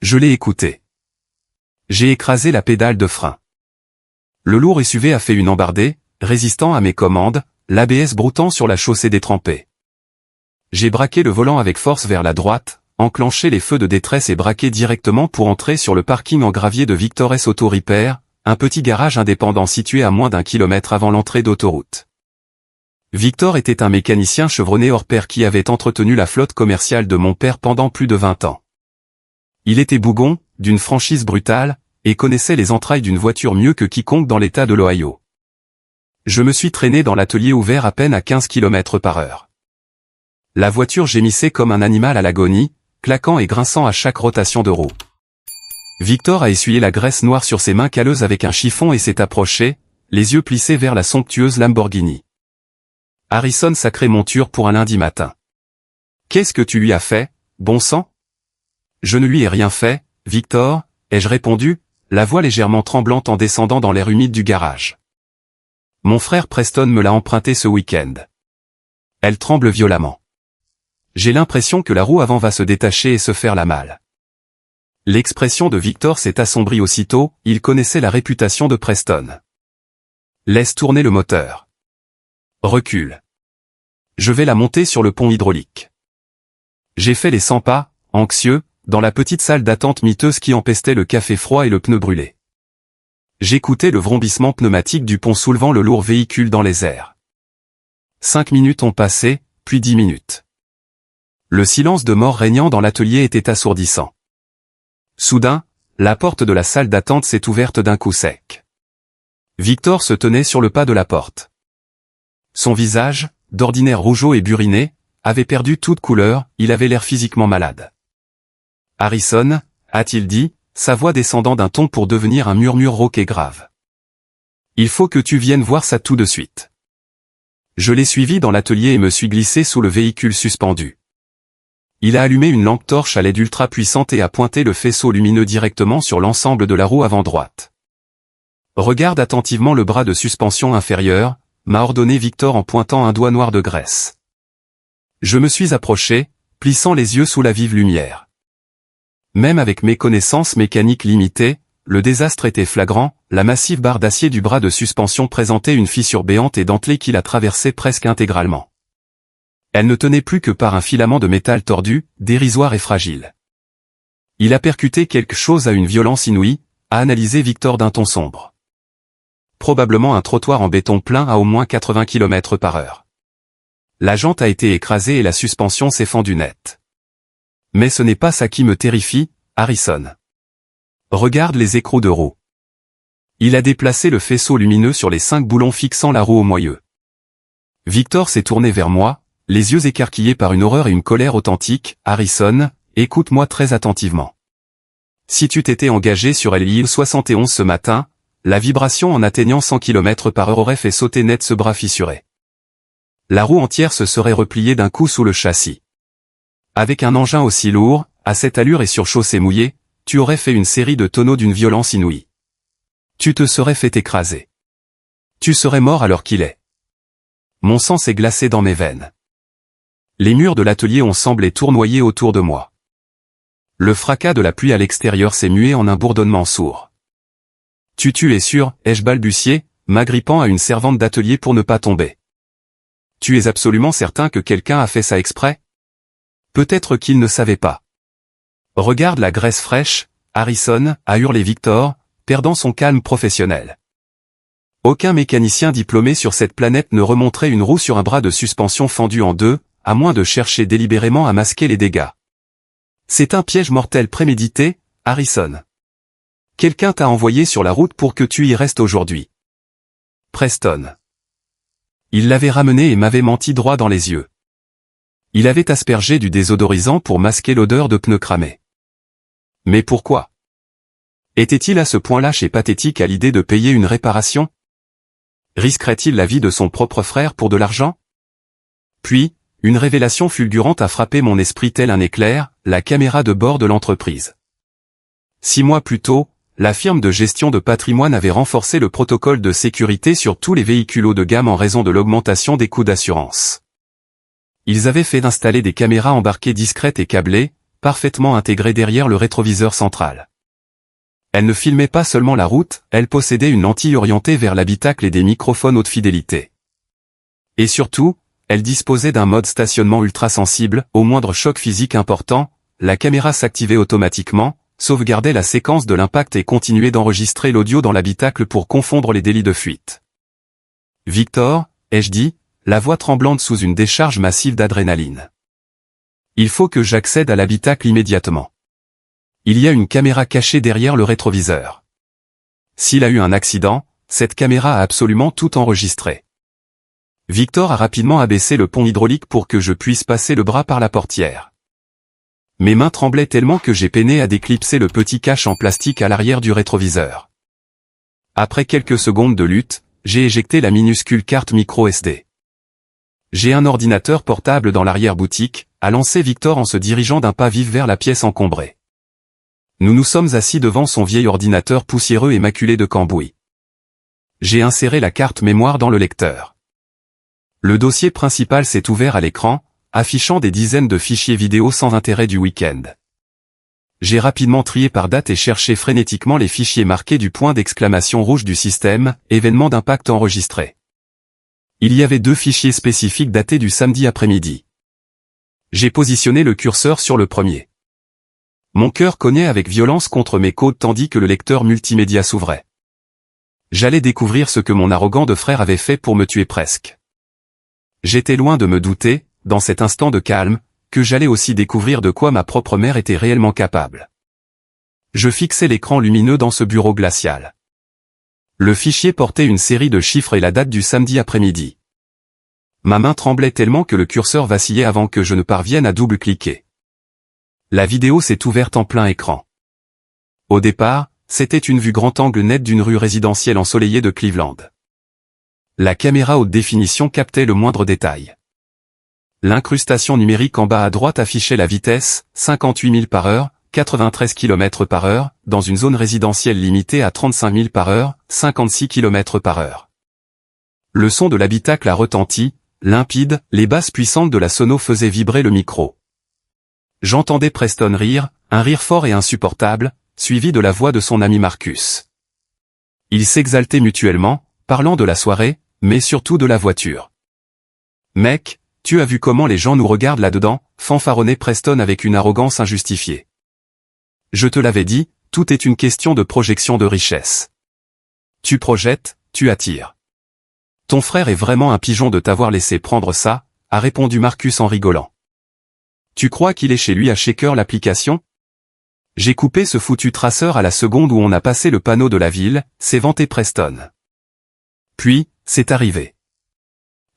Je l'ai écouté. J'ai écrasé la pédale de frein. Le lourd SUV a fait une embardée, résistant à mes commandes, l'ABS broutant sur la chaussée détrempée. J'ai braqué le volant avec force vers la droite, enclenché les feux de détresse et braqué directement pour entrer sur le parking en gravier de Victor S Auto Repair, un petit garage indépendant situé à moins d'1 kilomètre avant l'entrée d'autoroute. Victor était un mécanicien chevronné hors pair qui avait entretenu la flotte commerciale de mon père pendant plus de 20 ans. Il était bougon, d'une franchise brutale, et connaissait les entrailles d'une voiture mieux que quiconque dans l'état de l'Ohio. Je me suis traîné dans l'atelier ouvert à peine à 15 km/h. La voiture gémissait comme un animal à l'agonie, claquant et grinçant à chaque rotation de roue. Victor a essuyé la graisse noire sur ses mains calleuses avec un chiffon et s'est approché, les yeux plissés vers la somptueuse Lamborghini. Harrison, sacrée monture pour un lundi matin. Qu'est-ce que tu lui as fait, bon sang? Je ne lui ai rien fait, Victor, ai-je répondu, la voix légèrement tremblante en descendant dans l'air humide du garage. Mon frère Preston me l'a emprunté ce week-end. Elle tremble violemment. J'ai l'impression que la roue avant va se détacher et se faire la malle. L'expression de Victor s'est assombrie aussitôt, il connaissait la réputation de Preston. Laisse tourner le moteur. Recule. Je vais la monter sur le pont hydraulique. J'ai fait les 100 pas, anxieux, dans la petite salle d'attente miteuse qui empestait le café froid et le pneu brûlé. J'écoutais le vrombissement pneumatique du pont soulevant le lourd véhicule dans les airs. 5 minutes ont passé, puis 10 minutes. Le silence de mort régnant dans l'atelier était assourdissant. Soudain, la porte de la salle d'attente s'est ouverte d'un coup sec. Victor se tenait sur le pas de la porte. Son visage, d'ordinaire rougeaud et buriné, avait perdu toute couleur, il avait l'air physiquement malade. « Harrison » a-t-il dit, sa voix descendant d'un ton pour devenir un murmure rauque et grave. « Il faut que tu viennes voir ça tout de suite. » Je l'ai suivi dans l'atelier et me suis glissé sous le véhicule suspendu. Il a allumé une lampe torche à l'aide ultra puissante et a pointé le faisceau lumineux directement sur l'ensemble de la roue avant droite. « Regarde attentivement le bras de suspension inférieur », m'a ordonné Victor en pointant un doigt noir de graisse. Je me suis approché, plissant les yeux sous la vive lumière. Même avec mes connaissances mécaniques limitées, le désastre était flagrant, la massive barre d'acier du bras de suspension présentait une fissure béante et dentelée qui la traversait presque intégralement. Elle ne tenait plus que par un filament de métal tordu, dérisoire et fragile. Il a percuté quelque chose à une violence inouïe, a analysé Victor d'un ton sombre. Probablement un trottoir en béton plein à au moins 80 km/h. La jante a été écrasée et la suspension s'est fendue net. Mais ce n'est pas ça qui me terrifie, Harrison. Regarde les écrous de roue. Il a déplacé le faisceau lumineux sur les 5 boulons fixant la roue au moyeu. Victor s'est tourné vers moi, les yeux écarquillés par une horreur et une colère authentiques. Harrison, écoute-moi très attentivement. Si tu t'étais engagé sur l'île 71 ce matin, la vibration en atteignant 100 km/h aurait fait sauter net ce bras fissuré. La roue entière se serait repliée d'un coup sous le châssis. Avec un engin aussi lourd, à cette allure et sur chaussée mouillée, tu aurais fait une série de tonneaux d'une violence inouïe. Tu te serais fait écraser. Tu serais mort à l'heure qu'il est. Mon sang s'est glacé dans mes veines. Les murs de l'atelier ont semblé tournoyer autour de moi. Le fracas de la pluie à l'extérieur s'est mué en un bourdonnement sourd. Tu es sûr, ai-je balbutié, m'agrippant à une servante d'atelier pour ne pas tomber. Tu es absolument certain que quelqu'un a fait ça exprès? Peut-être qu'il ne savait pas. Regarde la graisse fraîche, Harrison, a hurlé Victor, perdant son calme professionnel. Aucun mécanicien diplômé sur cette planète ne remonterait une roue sur un bras de suspension fendu en deux, à moins de chercher délibérément à masquer les dégâts. C'est un piège mortel prémédité, Harrison. Quelqu'un t'a envoyé sur la route pour que tu y restes aujourd'hui. Preston. Il l'avait ramené et m'avait menti droit dans les yeux. Il avait aspergé du désodorisant pour masquer l'odeur de pneus cramés. Mais pourquoi? Était-il à ce point lâche et pathétique à l'idée de payer une réparation? Risquerait-il la vie de son propre frère pour de l'argent? Puis, une révélation fulgurante a frappé mon esprit tel un éclair, la caméra de bord de l'entreprise. 6 mois plus tôt, la firme de gestion de patrimoine avait renforcé le protocole de sécurité sur tous les véhicules haut de gamme en raison de l'augmentation des coûts d'assurance. Ils avaient fait installer des caméras embarquées discrètes et câblées, parfaitement intégrées derrière le rétroviseur central. Elles ne filmaient pas seulement la route, elles possédaient une lentille orientée vers l'habitacle et des microphones haute fidélité. Et surtout, elles disposaient d'un mode stationnement ultra sensible, au moindre choc physique important, la caméra s'activait automatiquement, sauvegardait la séquence de l'impact et continuait d'enregistrer l'audio dans l'habitacle pour confondre les délits de fuite. Victor, ai-je dit, la voix tremblante sous une décharge massive d'adrénaline. Il faut que j'accède à l'habitacle immédiatement. Il y a une caméra cachée derrière le rétroviseur. S'il a eu un accident, cette caméra a absolument tout enregistré. Victor a rapidement abaissé le pont hydraulique pour que je puisse passer le bras par la portière. Mes mains tremblaient tellement que j'ai peiné à déclipser le petit cache en plastique à l'arrière du rétroviseur. Après quelques secondes de lutte, j'ai éjecté la minuscule carte micro SD. J'ai un ordinateur portable dans l'arrière-boutique, a lancé Victor en se dirigeant d'un pas vif vers la pièce encombrée. Nous nous sommes assis devant son vieil ordinateur poussiéreux et maculé de cambouis. J'ai inséré la carte mémoire dans le lecteur. Le dossier principal s'est ouvert à l'écran, affichant des dizaines de fichiers vidéo sans intérêt du week-end. J'ai rapidement trié par date et cherché frénétiquement les fichiers marqués du point d'exclamation rouge du système, événement d'impact enregistré. Il y avait 2 fichiers spécifiques datés du samedi après-midi. J'ai positionné le curseur sur le premier. Mon cœur cognait avec violence contre mes côtes tandis que le lecteur multimédia s'ouvrait. J'allais découvrir ce que mon arrogant de frère avait fait pour me tuer presque. J'étais loin de me douter, dans cet instant de calme, que j'allais aussi découvrir de quoi ma propre mère était réellement capable. Je fixais l'écran lumineux dans ce bureau glacial. Le fichier portait une série de chiffres et la date du samedi après-midi. Ma main tremblait tellement que le curseur vacillait avant que je ne parvienne à double-cliquer. La vidéo s'est ouverte en plein écran. Au départ, c'était une vue grand angle nette d'une rue résidentielle ensoleillée de Cleveland. La caméra haute définition captait le moindre détail. L'incrustation numérique en bas à droite affichait la vitesse, 58 000 par heure, 93 km par heure, dans une zone résidentielle limitée à 35 000 par heure, 56 km par heure. Le son de l'habitacle a retenti, limpide, les basses puissantes de la sono faisaient vibrer le micro. J'entendais Preston rire, un rire fort et insupportable, suivi de la voix de son ami Marcus. Ils s'exaltaient mutuellement, parlant de la soirée, mais surtout de la voiture. « Mec, tu as vu comment les gens nous regardent là-dedans » fanfaronnait Preston avec une arrogance injustifiée. « Je te l'avais dit, tout est une question de projection de richesse. Tu projettes, tu attires. Ton frère est vraiment un pigeon de t'avoir laissé prendre ça » a répondu Marcus en rigolant. « Tu crois qu'il est chez lui à Shaker l'application ? J'ai coupé ce foutu traceur à la seconde où on a passé le panneau de la ville » s'est vanté Preston. Puis, c'est arrivé.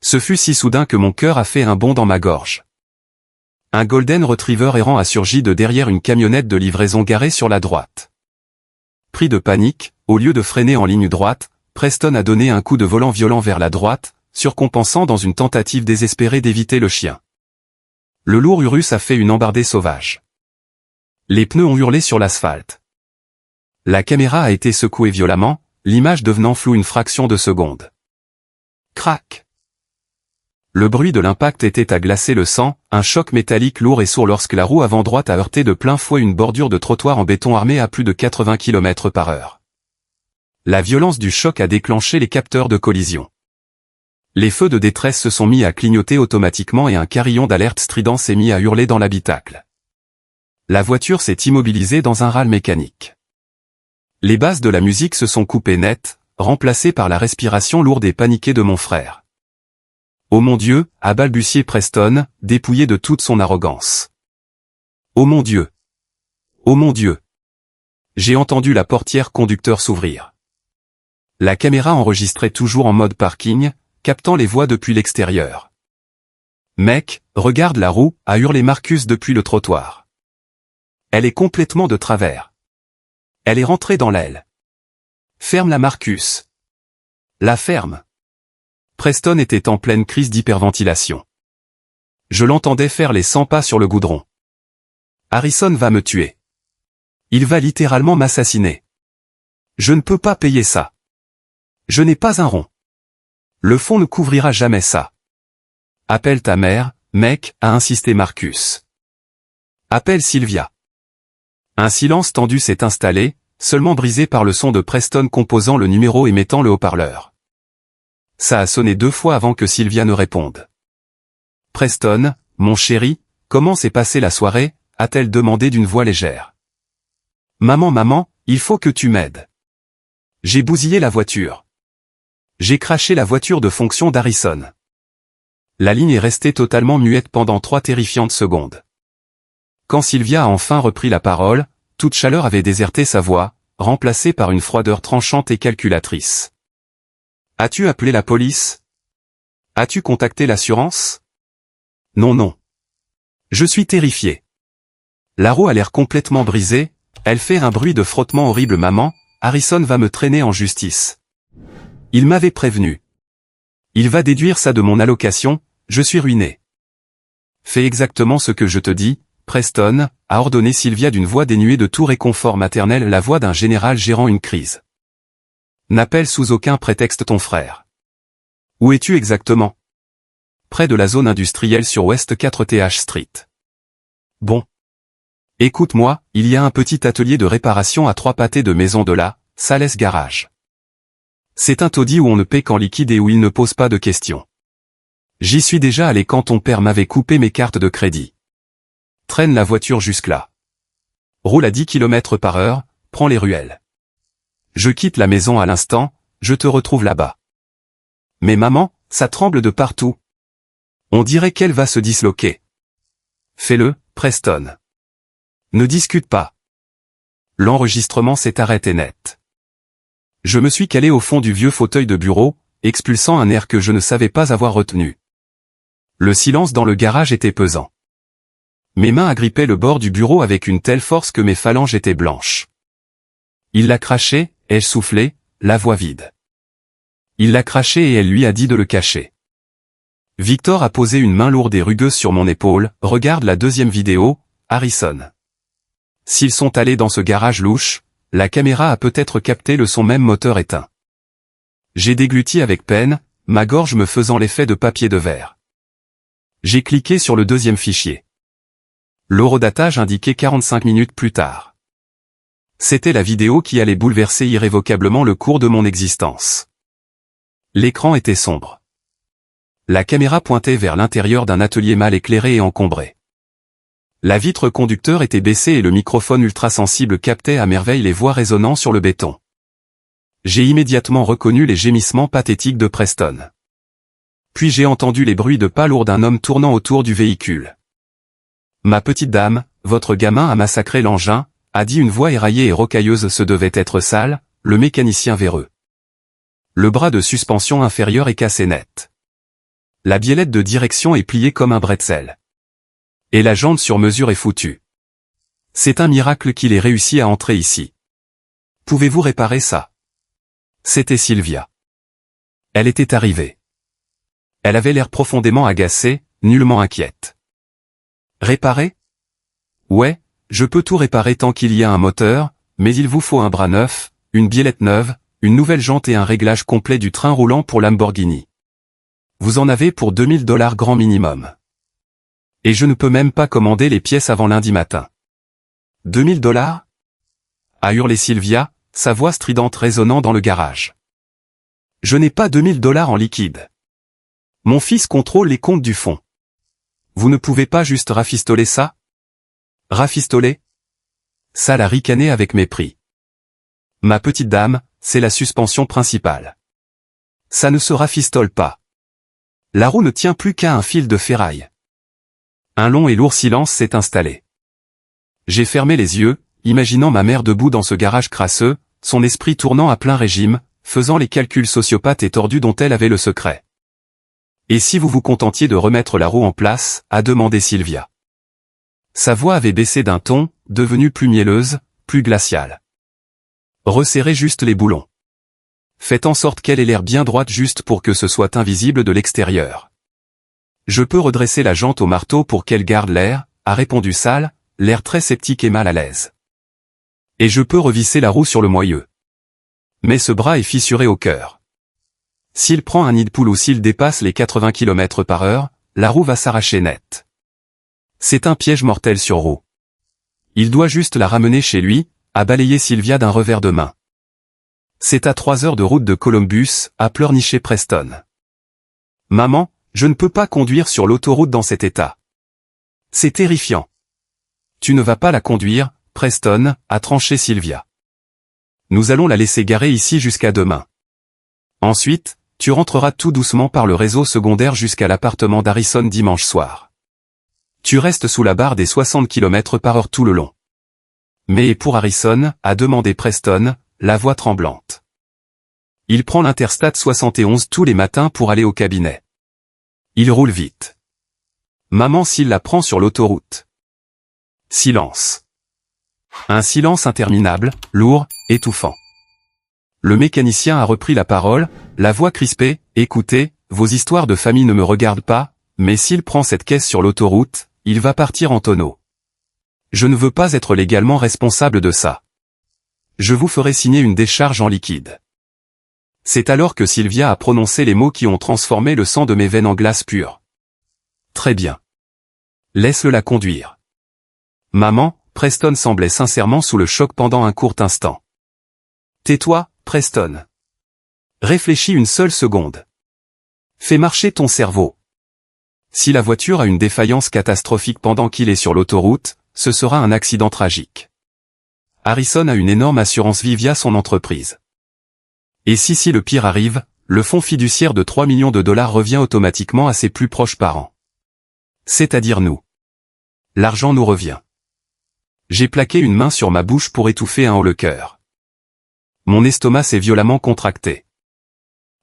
Ce fut si soudain que mon cœur a fait un bond dans ma gorge. Un Golden Retriever errant a surgi de derrière une camionnette de livraison garée sur la droite. Pris de panique, au lieu de freiner en ligne droite, Preston a donné un coup de volant violent vers la droite, surcompensant dans une tentative désespérée d'éviter le chien. Le lourd Urus a fait une embardée sauvage. Les pneus ont hurlé sur l'asphalte. La caméra a été secouée violemment, l'image devenant floue une fraction de seconde. Crac! Le bruit de l'impact était à glacer le sang, un choc métallique lourd et sourd lorsque la roue avant droite a heurté de plein fouet une bordure de trottoir en béton armé à plus de 80 km par heure. La violence du choc a déclenché les capteurs de collision. Les feux de détresse se sont mis à clignoter automatiquement et un carillon d'alerte strident s'est mis à hurler dans l'habitacle. La voiture s'est immobilisée dans un râle mécanique. Les basses de la musique se sont coupées net, remplacées par la respiration lourde et paniquée de mon frère. « Oh mon Dieu » a balbutié Preston, dépouillé de toute son arrogance. « Oh mon Dieu ! Oh mon Dieu !» J'ai entendu la portière conducteur s'ouvrir. La caméra enregistrait toujours en mode parking, captant les voix depuis l'extérieur. « Mec, regarde la roue » a hurlé Marcus depuis le trottoir. Elle est complètement de travers. Elle est rentrée dans l'aile. Ferme-la Marcus. La ferme. Preston était en pleine crise d'hyperventilation. Je l'entendais faire les 100 pas sur le goudron. Harrison va me tuer. Il va littéralement m'assassiner. Je ne peux pas payer ça. Je n'ai pas un rond. Le fonds ne couvrira jamais ça. Appelle ta mère, mec, a insisté Marcus. Appelle Sylvia. Un silence tendu s'est installé, seulement brisé par le son de Preston composant le numéro et mettant le haut-parleur. Ça a sonné 2 fois avant que Sylvia ne réponde. « Preston, mon chéri, comment s'est passée la soirée ?» a-t-elle demandé d'une voix légère. « Maman, il faut que tu m'aides. J'ai bousillé la voiture. J'ai craché la voiture de fonction d'Harrison. » La ligne est restée totalement muette pendant 3 terrifiantes secondes. Quand Sylvia a enfin repris la parole, toute chaleur avait déserté sa voix, remplacée par une froideur tranchante et calculatrice. As-tu appelé la police? As-tu contacté l'assurance? Non, non. Je suis terrifié. La roue a l'air complètement brisée, elle fait un bruit de frottement horrible. Maman, Harrison va me traîner en justice. Il m'avait prévenu. Il va déduire ça de mon allocation, je suis ruiné. Fais exactement ce que je te dis, Preston, a ordonné Sylvia d'une voix dénuée de tout réconfort maternel, la voix d'un général gérant une crise. N'appelle sous aucun prétexte ton frère. Où es-tu exactement? Près de la zone industrielle sur West 4th Street. Bon. Écoute-moi, il y a un petit atelier de réparation à 3 pâtés de maison de là, Sales Garage. C'est un taudis où on ne paie qu'en liquide et où il ne pose pas de questions. J'y suis déjà allé quand ton père m'avait coupé mes cartes de crédit. Traîne la voiture jusque-là. Roule à 10 km/h, prends les ruelles. Je quitte la maison à l'instant, je te retrouve là-bas. Mais maman, ça tremble de partout. On dirait qu'elle va se disloquer. Fais-le, Preston. Ne discute pas. L'enregistrement s'est arrêté net. Je me suis calé au fond du vieux fauteuil de bureau, expulsant un air que je ne savais pas avoir retenu. Le silence dans le garage était pesant. Mes mains agrippaient le bord du bureau avec une telle force que mes phalanges étaient blanches. Il l'a craché, ai-je soufflé, la voix vide. Il l'a craché et elle lui a dit de le cacher. Victor a posé une main lourde et rugueuse sur mon épaule, regarde la deuxième vidéo, Harrison. S'ils sont allés dans ce garage louche, la caméra a peut-être capté le son même moteur éteint. J'ai dégluti avec peine, ma gorge me faisant l'effet de papier de verre. J'ai cliqué sur le deuxième fichier. L'horodatage indiquait 45 minutes plus tard. C'était la vidéo qui allait bouleverser irrévocablement le cours de mon existence. L'écran était sombre. La caméra pointait vers l'intérieur d'un atelier mal éclairé et encombré. La vitre conducteur était baissée et le microphone ultrasensible captait à merveille les voix résonnant sur le béton. J'ai immédiatement reconnu les gémissements pathétiques de Preston. Puis j'ai entendu les bruits de pas lourds d'un homme tournant autour du véhicule. Ma petite dame, votre gamin a massacré l'engin, a dit une voix éraillée et rocailleuse. Ce devait être sale, le mécanicien véreux. Le bras de suspension inférieur est cassé net. La biellette de direction est pliée comme un bretzel. Et la jante sur mesure est foutue. C'est un miracle qu'il ait réussi à entrer ici. Pouvez-vous réparer ça? C'était Sylvia. Elle était arrivée. Elle avait l'air profondément agacée, nullement inquiète. Réparer? Ouais, je peux tout réparer tant qu'il y a un moteur, mais il vous faut un bras neuf, une biellette neuve, une nouvelle jante et un réglage complet du train roulant pour Lamborghini. Vous en avez pour $2000 grand minimum. Et je ne peux même pas commander les pièces avant lundi matin. $2000? A hurlé Sylvia, sa voix stridente résonnant dans le garage. Je n'ai pas $2000 en liquide. Mon fils contrôle les comptes du fonds. Vous ne pouvez pas juste rafistoler ça? Rafistoler? Ça l'a ricané avec mépris. Ma petite dame, c'est la suspension principale. Ça ne se rafistole pas. La roue ne tient plus qu'à un fil de ferraille. Un long et lourd silence s'est installé. J'ai fermé les yeux, imaginant ma mère debout dans ce garage crasseux, son esprit tournant à plein régime, faisant les calculs sociopathes et tordus dont elle avait le secret. Et si vous vous contentiez de remettre la roue en place, a demandé Sylvia. Sa voix avait baissé d'un ton, devenue plus mielleuse, plus glaciale. Resserrez juste les boulons. Faites en sorte qu'elle ait l'air bien droite juste pour que ce soit invisible de l'extérieur. Je peux redresser la jante au marteau pour qu'elle garde l'air, a répondu Sal, l'air très sceptique et mal à l'aise. Et je peux revisser la roue sur le moyeu. Mais ce bras est fissuré au cœur. S'il prend un nid de poule ou s'il dépasse les 80 km/h, la roue va s'arracher net. C'est un piège mortel sur roue. Il doit juste la ramener chez lui, a balayé Sylvia d'un revers de main. C'est à 3 heures de route de Columbus, a pleurniché Preston. Maman, je ne peux pas conduire sur l'autoroute dans cet état. C'est terrifiant. Tu ne vas pas la conduire, Preston, a tranché Sylvia. Nous allons la laisser garer ici jusqu'à demain. Ensuite, tu rentreras tout doucement par le réseau secondaire jusqu'à l'appartement d'Harrison dimanche soir. Tu restes sous la barre des 60 km/h tout le long. Mais pour Harrison, a demandé Preston, la voix tremblante. Il prend l'Interstate 71 tous les matins pour aller au cabinet. Il roule vite. Maman s'il la prend sur l'autoroute. Silence. Un silence interminable, lourd, étouffant. Le mécanicien a repris la parole, la voix crispée, « Écoutez, vos histoires de famille ne me regardent pas, mais s'il prend cette caisse sur l'autoroute, il va partir en tonneau. Je ne veux pas être légalement responsable de ça. Je vous ferai signer une décharge en liquide. » C'est alors que Sylvia a prononcé les mots qui ont transformé le sang de mes veines en glace pure. Très bien. Laisse-le la conduire. Maman, Preston semblait sincèrement sous le choc pendant un court instant. Tais-toi, Preston. Réfléchis une seule seconde. Fais marcher ton cerveau. Si la voiture a une défaillance catastrophique pendant qu'il est sur l'autoroute, ce sera un accident tragique. Harrison a une énorme assurance vie via son entreprise. Et si le pire arrive, le fonds fiduciaire de 3 millions de dollars revient automatiquement à ses plus proches parents. C'est-à-dire nous. L'argent nous revient. J'ai plaqué une main sur ma bouche pour étouffer un haut le cœur. Mon estomac s'est violemment contracté.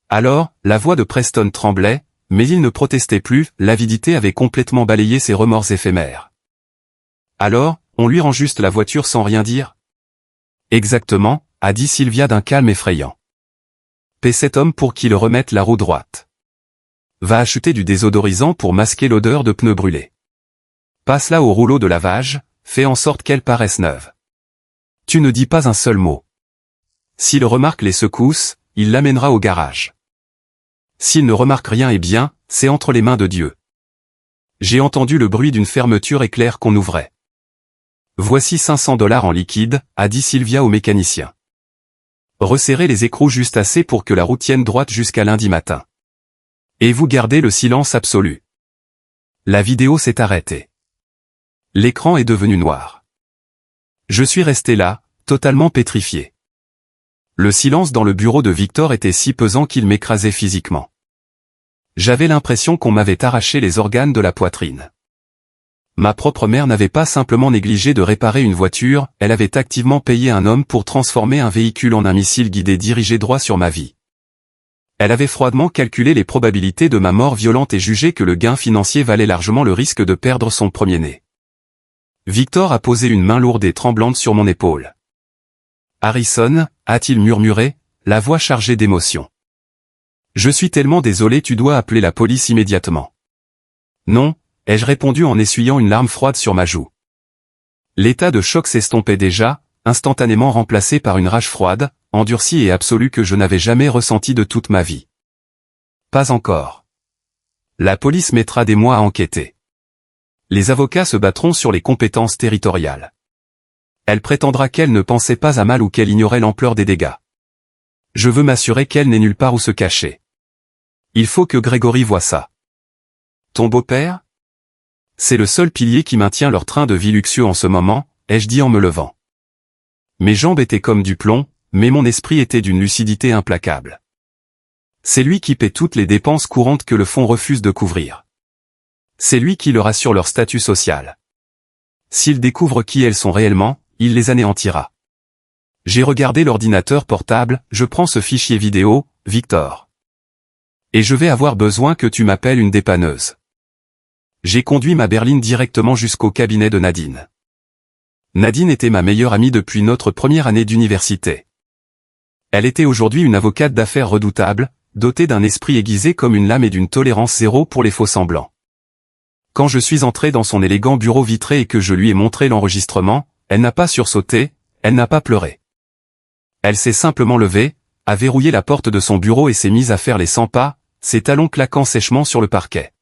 Alors, la voix de Preston tremblait, mais il ne protestait plus, l'avidité avait complètement balayé ses remords éphémères. Alors, on lui rend juste la voiture sans rien dire? Exactement, a dit Sylvia d'un calme effrayant. Paie cet homme pour qu'il remette la roue droite. Va acheter du désodorisant pour masquer l'odeur de pneus brûlés. Passe-la au rouleau de lavage, fais en sorte qu'elle paraisse neuve. Tu ne dis pas un seul mot. S'il remarque les secousses, il l'amènera au garage. S'il ne remarque rien, eh bien, c'est entre les mains de Dieu. J'ai entendu le bruit d'une fermeture éclair qu'on ouvrait. Voici 500 $ en liquide, a dit Sylvia au mécanicien. Resserrez les écrous juste assez pour que la roue tienne droite jusqu'à lundi matin. Et vous gardez le silence absolu. La vidéo s'est arrêtée. L'écran est devenu noir. Je suis resté là, totalement pétrifié. Le silence dans le bureau de Victor était si pesant qu'il m'écrasait physiquement. J'avais l'impression qu'on m'avait arraché les organes de la poitrine. Ma propre mère n'avait pas simplement négligé de réparer une voiture, elle avait activement payé un homme pour transformer un véhicule en un missile guidé dirigé droit sur ma vie. Elle avait froidement calculé les probabilités de ma mort violente et jugé que le gain financier valait largement le risque de perdre son premier-né. Victor a posé une main lourde et tremblante sur mon épaule. Harrison, a-t-il murmuré, la voix chargée d'émotion. Je suis tellement désolé, tu dois appeler la police immédiatement. Non, ai-je répondu en essuyant une larme froide sur ma joue. L'état de choc s'estompait déjà, instantanément remplacé par une rage froide, endurcie et absolue que je n'avais jamais ressentie de toute ma vie. Pas encore. La police mettra des mois à enquêter. Les avocats se battront sur les compétences territoriales. Elle prétendra qu'elle ne pensait pas à mal ou qu'elle ignorait l'ampleur des dégâts. Je veux m'assurer qu'elle n'est nulle part où se cacher. Il faut que Grégory voie ça. Ton beau-père? C'est le seul pilier qui maintient leur train de vie luxueux en ce moment, ai-je dit en me levant. Mes jambes étaient comme du plomb, mais mon esprit était d'une lucidité implacable. C'est lui qui paie toutes les dépenses courantes que le fonds refuse de couvrir. C'est lui qui leur assure leur statut social. S'il découvre qui elles sont réellement, il les anéantira. J'ai regardé l'ordinateur portable, je prends ce fichier vidéo, Victor. Et je vais avoir besoin que tu m'appelles une dépanneuse. J'ai conduit ma berline directement jusqu'au cabinet de Nadine. Nadine était ma meilleure amie depuis notre première année d'université. Elle était aujourd'hui une avocate d'affaires redoutable, dotée d'un esprit aiguisé comme une lame et d'une tolérance zéro pour les faux-semblants. Quand je suis entré dans son élégant bureau vitré et que je lui ai montré l'enregistrement, elle n'a pas sursauté, elle n'a pas pleuré. Elle s'est simplement levée, a verrouillé la porte de son bureau et s'est mise à faire les 100 pas, ses talons claquant sèchement sur le parquet.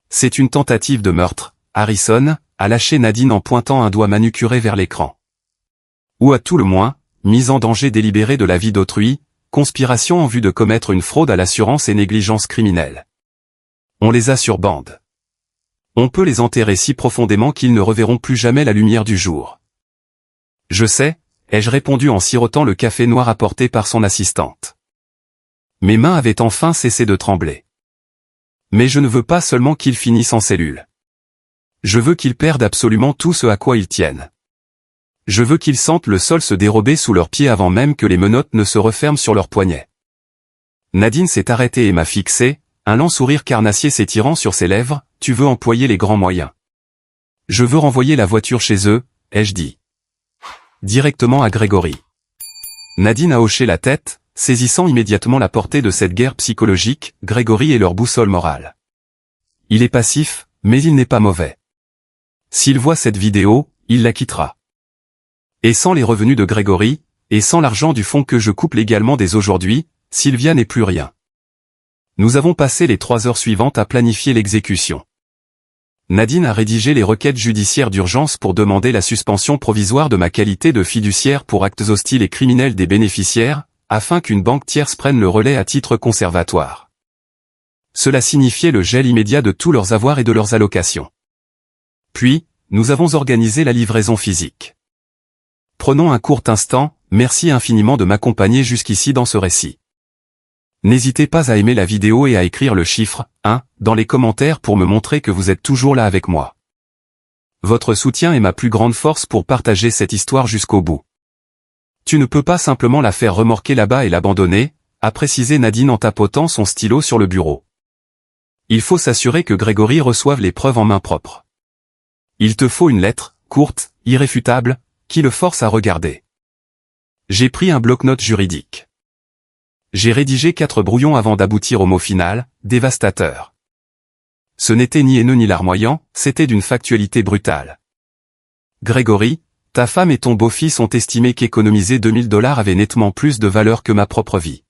C'est une tentative de meurtre, Harrison, a lâché Nadine en pointant un doigt manucuré vers l'écran. Ou à tout le moins, mise en danger délibéré de la vie d'autrui, conspiration en vue de commettre une fraude à l'assurance et négligence criminelle. On les a sur bande. On peut les enterrer si profondément qu'ils ne reverront plus jamais la lumière du jour. Je sais, ai-je répondu en sirotant le café noir apporté par son assistante. Mes mains avaient enfin cessé de trembler. Mais je ne veux pas seulement qu'ils finissent en cellule. Je veux qu'ils perdent absolument tout ce à quoi ils tiennent. Je veux qu'ils sentent le sol se dérober sous leurs pieds avant même que les menottes ne se referment sur leurs poignets. Nadine s'est arrêtée et m'a fixé, un lent sourire carnassier s'étirant sur ses lèvres. Tu veux employer les grands moyens. Je veux renvoyer la voiture chez eux, ai-je dit. Directement à Grégory. Nadine a hoché la tête, saisissant immédiatement la portée de cette guerre psychologique. Grégory est leur boussole morale. Il est passif, mais il n'est pas mauvais. S'il voit cette vidéo, il la quittera. Et sans les revenus de Grégory, et sans l'argent du fonds que je coupe légalement dès aujourd'hui, Sylvia n'est plus rien. Nous avons passé les 3 heures suivantes à planifier l'exécution. Nadine a rédigé les requêtes judiciaires d'urgence pour demander la suspension provisoire de ma qualité de fiduciaire pour actes hostiles et criminels des bénéficiaires, afin qu'une banque tierce prenne le relais à titre conservatoire. Cela signifiait le gel immédiat de tous leurs avoirs et de leurs allocations. Puis, nous avons organisé la livraison physique. Prenons un court instant, merci infiniment de m'accompagner jusqu'ici dans ce récit. N'hésitez pas à aimer la vidéo et à écrire le chiffre 1 dans les commentaires pour me montrer que vous êtes toujours là avec moi. Votre soutien est ma plus grande force pour partager cette histoire jusqu'au bout. Tu ne peux pas simplement la faire remorquer là-bas et l'abandonner, a précisé Nadine en tapotant son stylo sur le bureau. Il faut s'assurer que Grégory reçoive les preuves en main propre. Il te faut une lettre, courte, irréfutable, qui le force à regarder. J'ai pris un bloc-notes juridique. J'ai rédigé 4 brouillons avant d'aboutir au mot final, dévastateur. Ce n'était ni haineux ni larmoyant, c'était d'une factualité brutale. Grégory, ta femme et ton beau-fils ont estimé qu'économiser $2000 avait nettement plus de valeur que ma propre vie.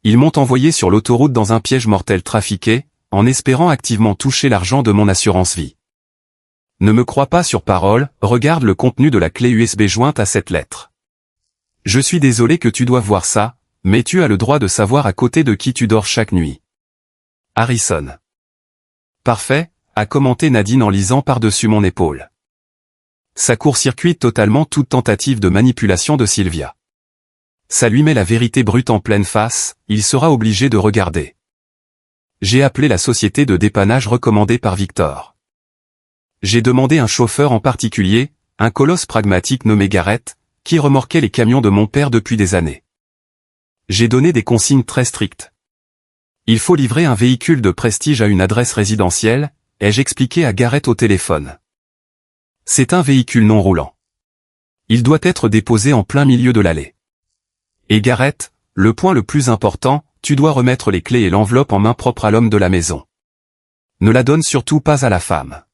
Ils m'ont envoyé sur l'autoroute dans un piège mortel trafiqué, en espérant activement toucher l'argent de mon assurance vie. Ne me crois pas sur parole, regarde le contenu de la clé USB jointe à cette lettre. Je suis désolé que tu doives voir ça, mais tu as le droit de savoir à côté de qui tu dors chaque nuit. Harrison. Parfait, a commenté Nadine en lisant par-dessus mon épaule. Ça court-circuite totalement toute tentative de manipulation de Sylvia. Ça lui met la vérité brute en pleine face, il sera obligé de regarder. J'ai appelé la société de dépannage recommandée par Victor. J'ai demandé un chauffeur en particulier, un colosse pragmatique nommé Garrett, qui remorquait les camions de mon père depuis des années. J'ai donné des consignes très strictes. Il faut livrer un véhicule de prestige à une adresse résidentielle, ai-je expliqué à Garrett au téléphone. C'est un véhicule non roulant. Il doit être déposé en plein milieu de l'allée. Et Garrett, le point le plus important, tu dois remettre les clés et l'enveloppe en main propre à l'homme de la maison. Ne la donne surtout pas à la femme.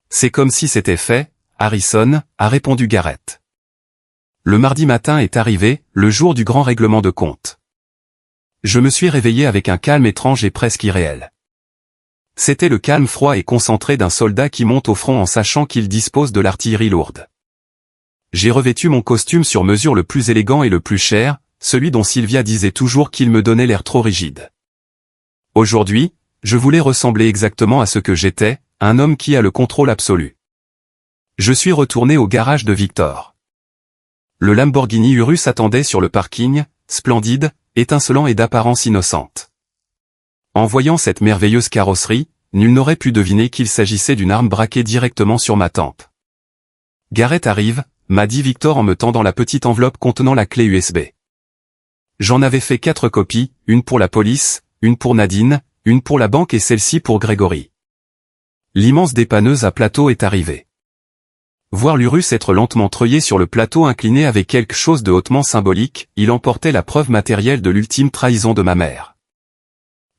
C'est comme si c'était fait, Harrison, a répondu Garrett. Le mardi matin est arrivé, le jour du grand règlement de compte. Je me suis réveillé avec un calme étrange et presque irréel. C'était le calme froid et concentré d'un soldat qui monte au front en sachant qu'il dispose de l'artillerie lourde. J'ai revêtu mon costume sur mesure le plus élégant et le plus cher, celui dont Sylvia disait toujours qu'il me donnait l'air trop rigide. Aujourd'hui, je voulais ressembler exactement à ce que j'étais, un homme qui a le contrôle absolu. Je suis retourné au garage de Victor. Le Lamborghini Urus attendait sur le parking, splendide, étincelant et d'apparence innocente. En voyant cette merveilleuse carrosserie, nul n'aurait pu deviner qu'il s'agissait d'une arme braquée directement sur ma tempe. Garrett arrive, m'a dit Victor en me tendant la petite enveloppe contenant la clé USB. J'en avais fait 4 copies, une pour la police, une pour Nadine, une pour la banque et celle-ci pour Grégory. L'immense dépanneuse à plateau est arrivée. Voir l'Urus être lentement treuillé sur le plateau incliné avait quelque chose de hautement symbolique, il emportait la preuve matérielle de l'ultime trahison de ma mère.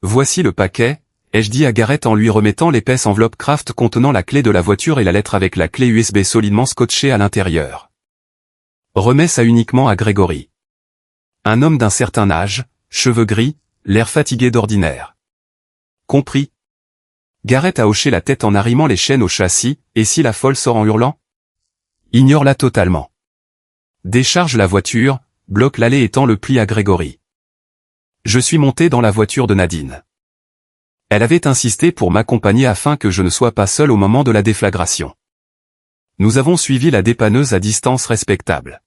Voici le paquet, ai-je dit à Garrett en lui remettant l'épaisse enveloppe Kraft contenant la clé de la voiture et la lettre avec la clé USB solidement scotchée à l'intérieur. Remets ça uniquement à Grégory. Un homme d'un certain âge, cheveux gris, l'air fatigué d'ordinaire. Compris. Garrett a hoché la tête en arrimant les chaînes au châssis, et si la folle sort en hurlant? Ignore-la totalement. Décharge la voiture, bloque l'allée et tend le pli à Grégory. Je suis monté dans la voiture de Nadine. Elle avait insisté pour m'accompagner afin que je ne sois pas seul au moment de la déflagration. Nous avons suivi la dépanneuse à distance respectable.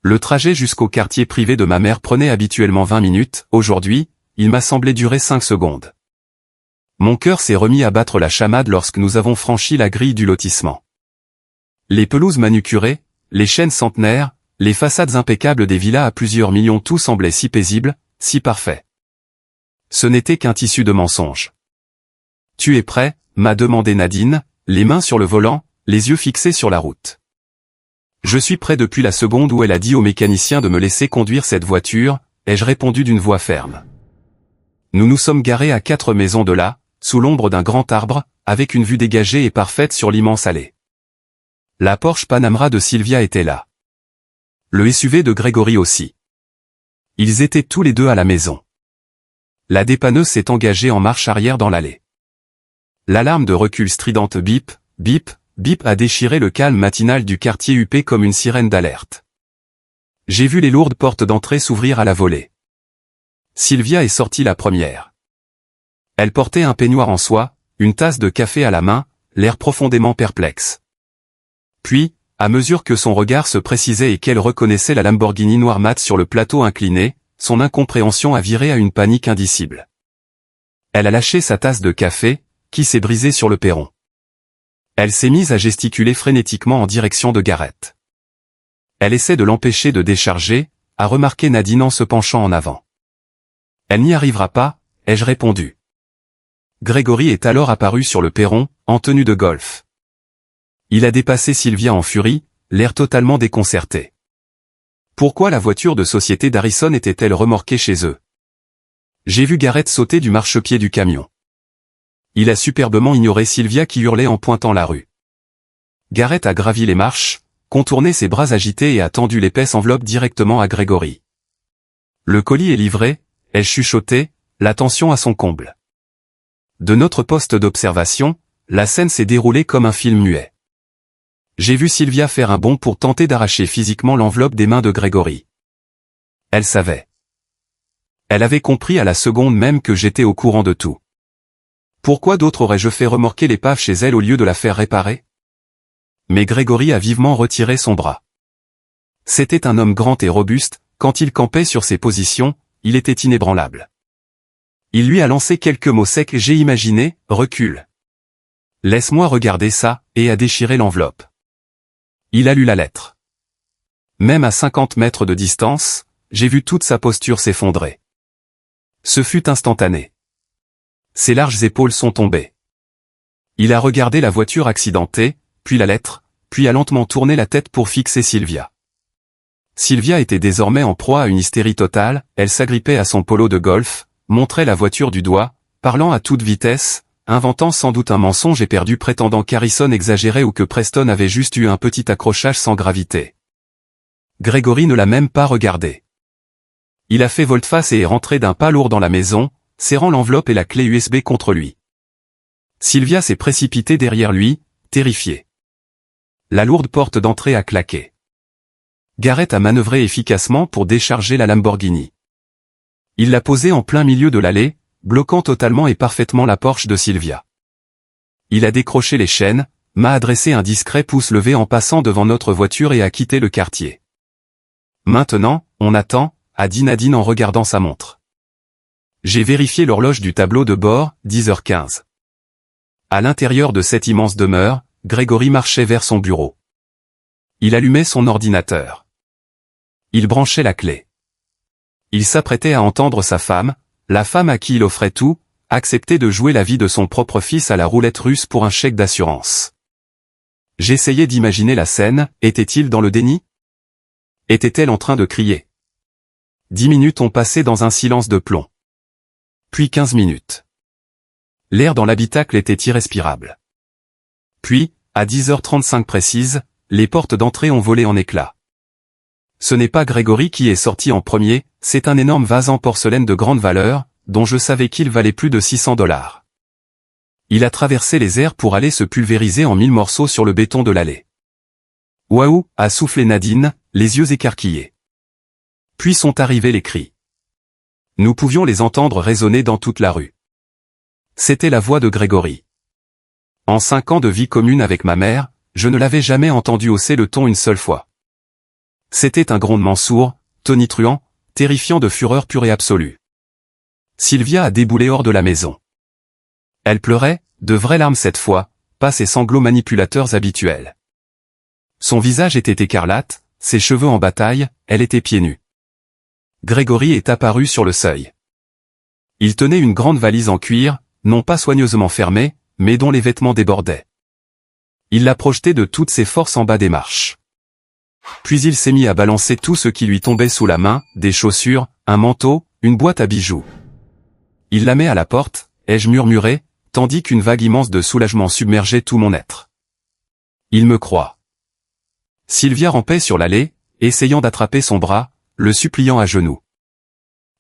Le trajet jusqu'au quartier privé de ma mère prenait habituellement 20 minutes, aujourd'hui, il m'a semblé durer 5 secondes. Mon cœur s'est remis à battre la chamade lorsque nous avons franchi la grille du lotissement. Les pelouses manucurées, les chênes centenaires, les façades impeccables des villas à plusieurs millions, tout semblait si paisible, si parfait. Ce n'était qu'un tissu de mensonges. « Tu es prêt ?» m'a demandé Nadine, les mains sur le volant, les yeux fixés sur la route. Je suis prêt depuis la seconde où elle a dit au mécanicien de me laisser conduire cette voiture, ai-je répondu d'une voix ferme. Nous nous sommes garés à 4 maisons de là, sous l'ombre d'un grand arbre, avec une vue dégagée et parfaite sur l'immense allée. La Porsche Panamera de Sylvia était là. Le SUV de Grégory aussi. Ils étaient tous les deux à la maison. La dépanneuse s'est engagée en marche arrière dans l'allée. L'alarme de recul stridente bip, bip, bip a déchiré le calme matinal du quartier huppé comme une sirène d'alerte. J'ai vu les lourdes portes d'entrée s'ouvrir à la volée. Sylvia est sortie la première. Elle portait un peignoir en soie, une tasse de café à la main, l'air profondément perplexe. Puis, à mesure que son regard se précisait et qu'elle reconnaissait la Lamborghini noire mat sur le plateau incliné, son incompréhension a viré à une panique indicible. Elle a lâché sa tasse de café, qui s'est brisée sur le perron. Elle s'est mise à gesticuler frénétiquement en direction de Gareth. Elle essaie de l'empêcher de décharger, a remarqué Nadine en se penchant en avant. Elle n'y arrivera pas, ai-je répondu. Grégory est alors apparu sur le perron, en tenue de golf. Il a dépassé Sylvia en furie, l'air totalement déconcerté. Pourquoi la voiture de société d'Harrison était-elle remorquée chez eux? J'ai vu Gareth sauter du marchepied du camion. Il a superbement ignoré Sylvia qui hurlait en pointant la rue. Gareth a gravi les marches, contourné ses bras agités et a tendu l'épaisse enveloppe directement à Grégory. Le colis est livré, ai-je chuchoté, l'attention à son comble. De notre poste d'observation, la scène s'est déroulée comme un film muet. J'ai vu Sylvia faire un bond pour tenter d'arracher physiquement l'enveloppe des mains de Grégory. Elle savait. Elle avait compris à la seconde même que j'étais au courant de tout. Pourquoi d'autre aurais-je fait remorquer l'épave chez elle au lieu de la faire réparer? Mais Grégory a vivement retiré son bras. C'était un homme grand et robuste, quand il campait sur ses positions, il était inébranlable. Il lui a lancé quelques mots secs, j'ai imaginé, recule. Laisse-moi regarder ça, et a déchiré l'enveloppe. Il a lu la lettre. Même à 50 mètres de distance, j'ai vu toute sa posture s'effondrer. Ce fut instantané. Ses larges épaules sont tombées. Il a regardé la voiture accidentée, puis la lettre, puis a lentement tourné la tête pour fixer Sylvia. Sylvia était désormais en proie à une hystérie totale, elle s'agrippait à son polo de golf, montrait la voiture du doigt, parlant à toute vitesse, inventant sans doute un mensonge éperdu prétendant qu'Harrison exagérait ou que Preston avait juste eu un petit accrochage sans gravité. Grégory ne l'a même pas regardé. Il a fait volte-face et est rentré d'un pas lourd dans la maison, serrant l'enveloppe et la clé USB contre lui. Sylvia s'est précipitée derrière lui, terrifiée. La lourde porte d'entrée a claqué. Gareth a manœuvré efficacement pour décharger la Lamborghini. Il l'a posée en plein milieu de l'allée, bloquant totalement et parfaitement la Porsche de Sylvia. Il a décroché les chaînes, m'a adressé un discret pouce levé en passant devant notre voiture et a quitté le quartier. Maintenant, on attend, a dit Nadine en regardant sa montre. J'ai vérifié l'horloge du tableau de bord, 10h15. À l'intérieur de cette immense demeure, Grégory marchait vers son bureau. Il allumait son ordinateur. Il branchait la clé. Il s'apprêtait à entendre sa femme, la femme à qui il offrait tout, accepter de jouer la vie de son propre fils à la roulette russe pour un chèque d'assurance. J'essayais d'imaginer la scène, était-il dans le déni? Était-elle en train de crier? 10 minutes ont passé dans un silence de plomb. Puis 15 minutes. L'air dans l'habitacle était irrespirable. Puis, à 10h35 précise, les portes d'entrée ont volé en éclats. Ce n'est pas Grégory qui est sorti en premier, c'est un énorme vase en porcelaine de grande valeur, dont je savais qu'il valait plus de $600. Il a traversé les airs pour aller se pulvériser en 1000 morceaux sur le béton de l'allée. Waouh, a soufflé Nadine, les yeux écarquillés. Puis sont arrivés les cris. Nous pouvions les entendre résonner dans toute la rue. C'était la voix de Grégory. En 5 ans de vie commune avec ma mère, je ne l'avais jamais entendu hausser le ton une seule fois. C'était un grondement sourd, tonitruant, terrifiant de fureur pure et absolue. Sylvia a déboulé hors de la maison. Elle pleurait, de vraies larmes cette fois, pas ses sanglots manipulateurs habituels. Son visage était écarlate, ses cheveux en bataille, elle était pieds nus. Grégory est apparu sur le seuil. Il tenait une grande valise en cuir, non pas soigneusement fermée, mais dont les vêtements débordaient. Il l'a projetée de toutes ses forces en bas des marches. Puis il s'est mis à balancer tout ce qui lui tombait sous la main, des chaussures, un manteau, une boîte à bijoux. Il la met à la porte, ai-je murmuré, tandis qu'une vague immense de soulagement submergeait tout mon être. Il me croit. Sylvia rampait sur l'allée, essayant d'attraper son bras, le suppliant à genoux.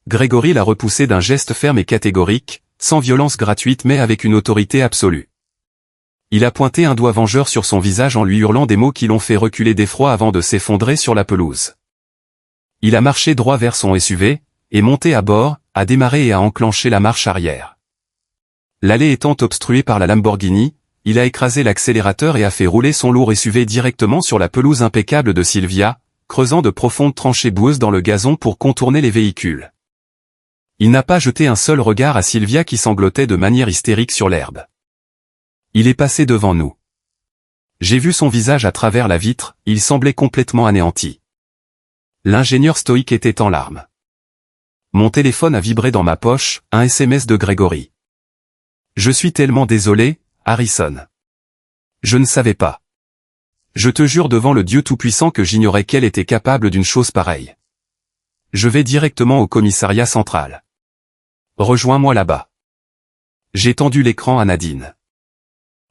Grégory l'a repoussé d'un geste ferme et catégorique, sans violence gratuite mais avec une autorité absolue. Il a pointé un doigt vengeur sur son visage en lui hurlant des mots qui l'ont fait reculer d'effroi avant de s'effondrer sur la pelouse. Il a marché droit vers son SUV, est monté à bord, a démarré et a enclenché la marche arrière. L'allée étant obstruée par la Lamborghini, il a écrasé l'accélérateur et a fait rouler son lourd SUV directement sur la pelouse impeccable de Sylvia, creusant de profondes tranchées boueuses dans le gazon pour contourner les véhicules. Il n'a pas jeté un seul regard à Sylvia qui sanglotait de manière hystérique sur l'herbe. Il est passé devant nous. J'ai vu son visage à travers la vitre, il semblait complètement anéanti. L'ingénieur stoïque était en larmes. Mon téléphone a vibré dans ma poche, un SMS de Grégory. Je suis tellement désolé, Harrison. Je ne savais pas. Je te jure devant le Dieu Tout-Puissant que j'ignorais qu'elle était capable d'une chose pareille. Je vais directement au commissariat central. Rejoins-moi là-bas. J'ai tendu l'écran à Nadine.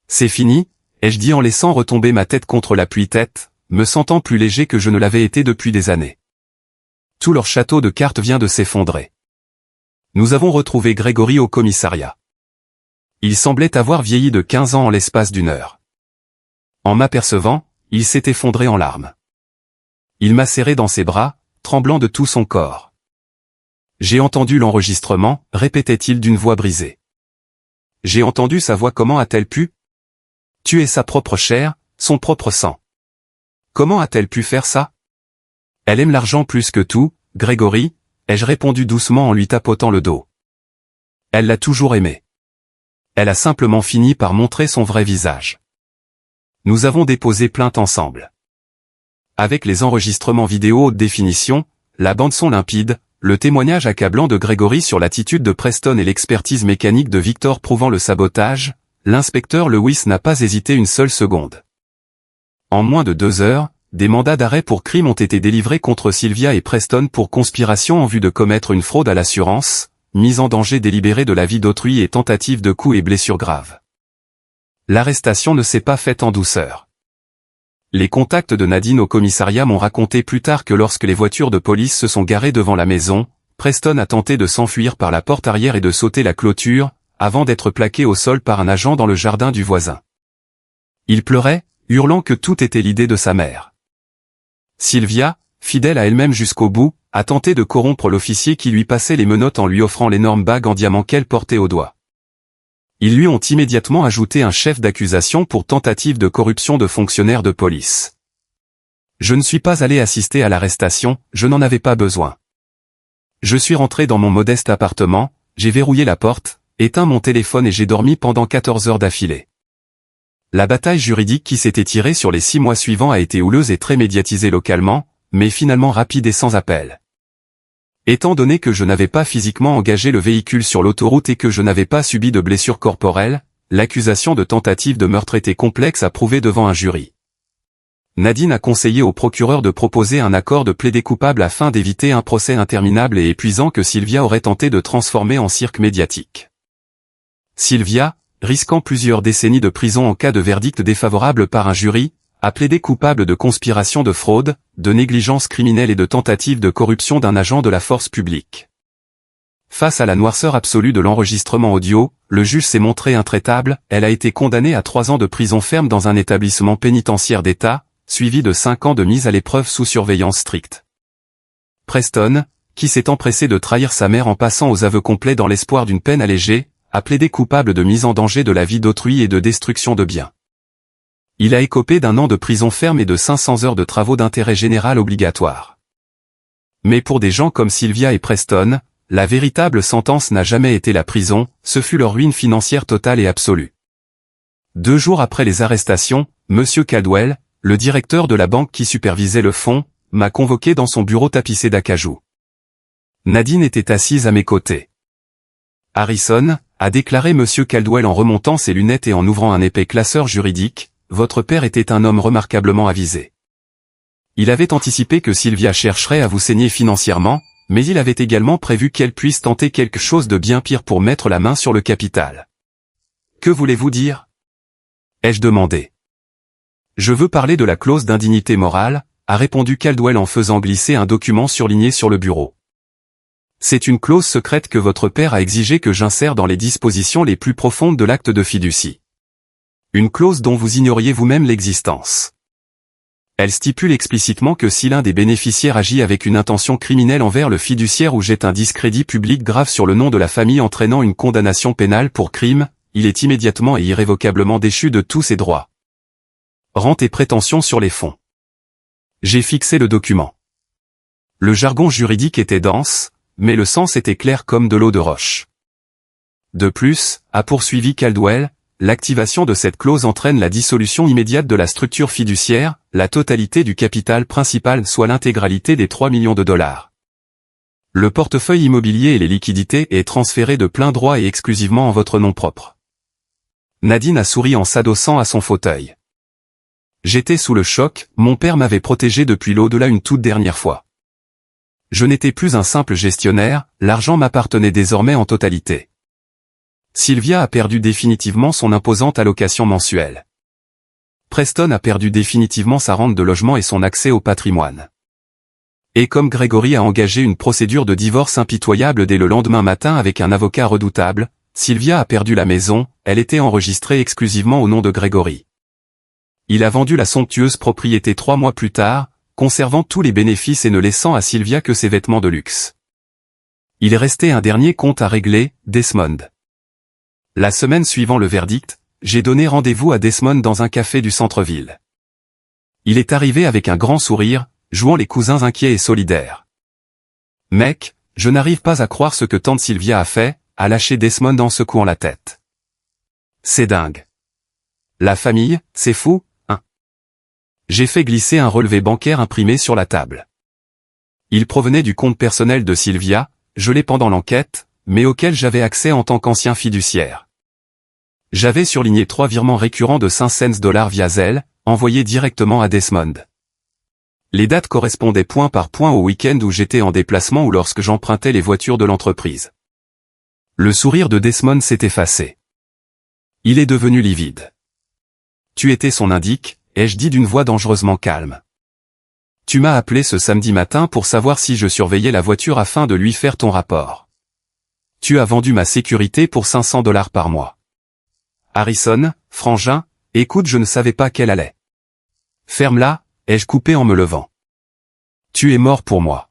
C'est fini, ai-je dit en laissant retomber ma tête contre l'appui-tête, me sentant plus léger que je ne l'avais été depuis des années. Tout leur château de cartes vient de s'effondrer. Nous avons retrouvé Grégory au commissariat. Il semblait avoir vieilli de 15 ans en l'espace d'une heure. En m'apercevant, il s'est effondré en larmes. Il m'a serré dans ses bras, tremblant de tout son corps. J'ai entendu l'enregistrement, répétait-il d'une voix brisée. J'ai entendu sa voix. Comment a-t-elle pu tuer sa propre chair, son propre sang? Comment a-t-elle pu faire ça? Elle aime l'argent plus que tout, Grégory, ai-je répondu doucement en lui tapotant le dos. Elle l'a toujours aimé. Elle a simplement fini par montrer son vrai visage. Nous avons déposé plainte ensemble. Avec les enregistrements vidéo haute définition, la bande-son limpide, le témoignage accablant de Grégory sur l'attitude de Preston et l'expertise mécanique de Victor prouvant le sabotage, l'inspecteur Lewis n'a pas hésité une seule seconde. En moins de 2 heures, des mandats d'arrêt pour crime ont été délivrés contre Sylvia et Preston pour conspiration en vue de commettre une fraude à l'assurance, mise en danger délibérée de la vie d'autrui et tentative de coups et blessures graves. L'arrestation ne s'est pas faite en douceur. Les contacts de Nadine au commissariat m'ont raconté plus tard que lorsque les voitures de police se sont garées devant la maison, Preston a tenté de s'enfuir par la porte arrière et de sauter la clôture, avant d'être plaqué au sol par un agent dans le jardin du voisin. Il pleurait, hurlant que tout était l'idée de sa mère. Sylvia, fidèle à elle-même jusqu'au bout, a tenté de corrompre l'officier qui lui passait les menottes en lui offrant l'énorme bague en diamant qu'elle portait au doigt. Ils lui ont immédiatement ajouté un chef d'accusation pour tentative de corruption de fonctionnaire de police. Je ne suis pas allé assister à l'arrestation, je n'en avais pas besoin. Je suis rentré dans mon modeste appartement, j'ai verrouillé la porte, éteint mon téléphone et j'ai dormi pendant 14 heures d'affilée. La bataille juridique qui s'était tirée sur les 6 mois suivants a été houleuse et très médiatisée localement, mais finalement rapide et sans appel. Étant donné que je n'avais pas physiquement engagé le véhicule sur l'autoroute et que je n'avais pas subi de blessures corporelles, l'accusation de tentative de meurtre était complexe à prouver devant un jury. Nadine a conseillé au procureur de proposer un accord de plaider coupable afin d'éviter un procès interminable et épuisant que Sylvia aurait tenté de transformer en cirque médiatique. Sylvia, risquant plusieurs décennies de prison en cas de verdict défavorable par un jury, a plaidé coupable de conspiration de fraude, de négligence criminelle et de tentative de corruption d'un agent de la force publique. Face à la noirceur absolue de l'enregistrement audio, le juge s'est montré intraitable, elle a été condamnée à 3 ans de prison ferme dans un établissement pénitentiaire d'État, suivi de 5 ans de mise à l'épreuve sous surveillance stricte. Preston, qui s'est empressé de trahir sa mère en passant aux aveux complets dans l'espoir d'une peine allégée, a plaidé coupable de mise en danger de la vie d'autrui et de destruction de biens. Il a écopé d'1 an de prison ferme et de 500 heures de travaux d'intérêt général obligatoires. Mais pour des gens comme Sylvia et Preston, la véritable sentence n'a jamais été la prison, ce fut leur ruine financière totale et absolue. 2 jours après les arrestations, M. Caldwell, le directeur de la banque qui supervisait le fonds, m'a convoqué dans son bureau tapissé d'acajou. Nadine était assise à mes côtés. Harrison, a déclaré Monsieur Caldwell en remontant ses lunettes et en ouvrant un épais classeur juridique, votre père était un homme remarquablement avisé. Il avait anticipé que Sylvia chercherait à vous saigner financièrement, mais il avait également prévu qu'elle puisse tenter quelque chose de bien pire pour mettre la main sur le capital. Que voulez-vous dire? Ai-je demandé. Je veux parler de la clause d'indignité morale, a répondu Caldwell en faisant glisser un document surligné sur le bureau. C'est une clause secrète que votre père a exigé que j'insère dans les dispositions les plus profondes de l'acte de fiducie. Une clause dont vous ignoriez vous-même l'existence. Elle stipule explicitement que si l'un des bénéficiaires agit avec une intention criminelle envers le fiduciaire ou jette un discrédit public grave sur le nom de la famille entraînant une condamnation pénale pour crime, il est immédiatement et irrévocablement déchu de tous ses droits. Rente et prétentions sur les fonds. J'ai fixé le document. Le jargon juridique était dense, mais le sens était clair comme de l'eau de roche. De plus, a poursuivi Caldwell, l'activation de cette clause entraîne la dissolution immédiate de la structure fiduciaire, la totalité du capital principal soit l'intégralité des 3 millions de dollars. Le portefeuille immobilier et les liquidités est transféré de plein droit et exclusivement en votre nom propre. Nadine a souri en s'adossant à son fauteuil. J'étais sous le choc, mon père m'avait protégé depuis l'au-delà une toute dernière fois. Je n'étais plus un simple gestionnaire, l'argent m'appartenait désormais en totalité. Sylvia a perdu définitivement son imposante allocation mensuelle. Preston a perdu définitivement sa rente de logement et son accès au patrimoine. Et comme Gregory a engagé une procédure de divorce impitoyable dès le lendemain matin avec un avocat redoutable, Sylvia a perdu la maison, elle était enregistrée exclusivement au nom de Gregory. Il a vendu la somptueuse propriété 3 mois plus tard, conservant tous les bénéfices et ne laissant à Sylvia que ses vêtements de luxe. Il restait un dernier compte à régler, Desmond. La semaine suivant le verdict, j'ai donné rendez-vous à Desmond dans un café du centre-ville. Il est arrivé avec un grand sourire, jouant les cousins inquiets et solidaires. « Mec, je n'arrive pas à croire ce que tante Sylvia a fait », a lâché Desmond en secouant la tête. « C'est dingue. La famille, c'est fou, hein ?» J'ai fait glisser un relevé bancaire imprimé sur la table. Il provenait du compte personnel de Sylvia, gelé pendant l'enquête, mais auquel j'avais accès en tant qu'ancien fiduciaire. J'avais surligné 3 virements récurrents de 5 cents via Zelle, envoyés directement à Desmond. Les dates correspondaient point par point au week-end où j'étais en déplacement ou lorsque j'empruntais les voitures de l'entreprise. Le sourire de Desmond s'est effacé. Il est devenu livide. « Tu étais son indique », ai-je dit d'une voix dangereusement calme. « Tu m'as appelé ce samedi matin pour savoir si je surveillais la voiture afin de lui faire ton rapport. Tu as vendu ma sécurité pour 500 $ par mois. Harrison, frangin, écoute, je ne savais pas qu'elle allait. Ferme-la, ai-je coupé en me levant. Tu es mort pour moi.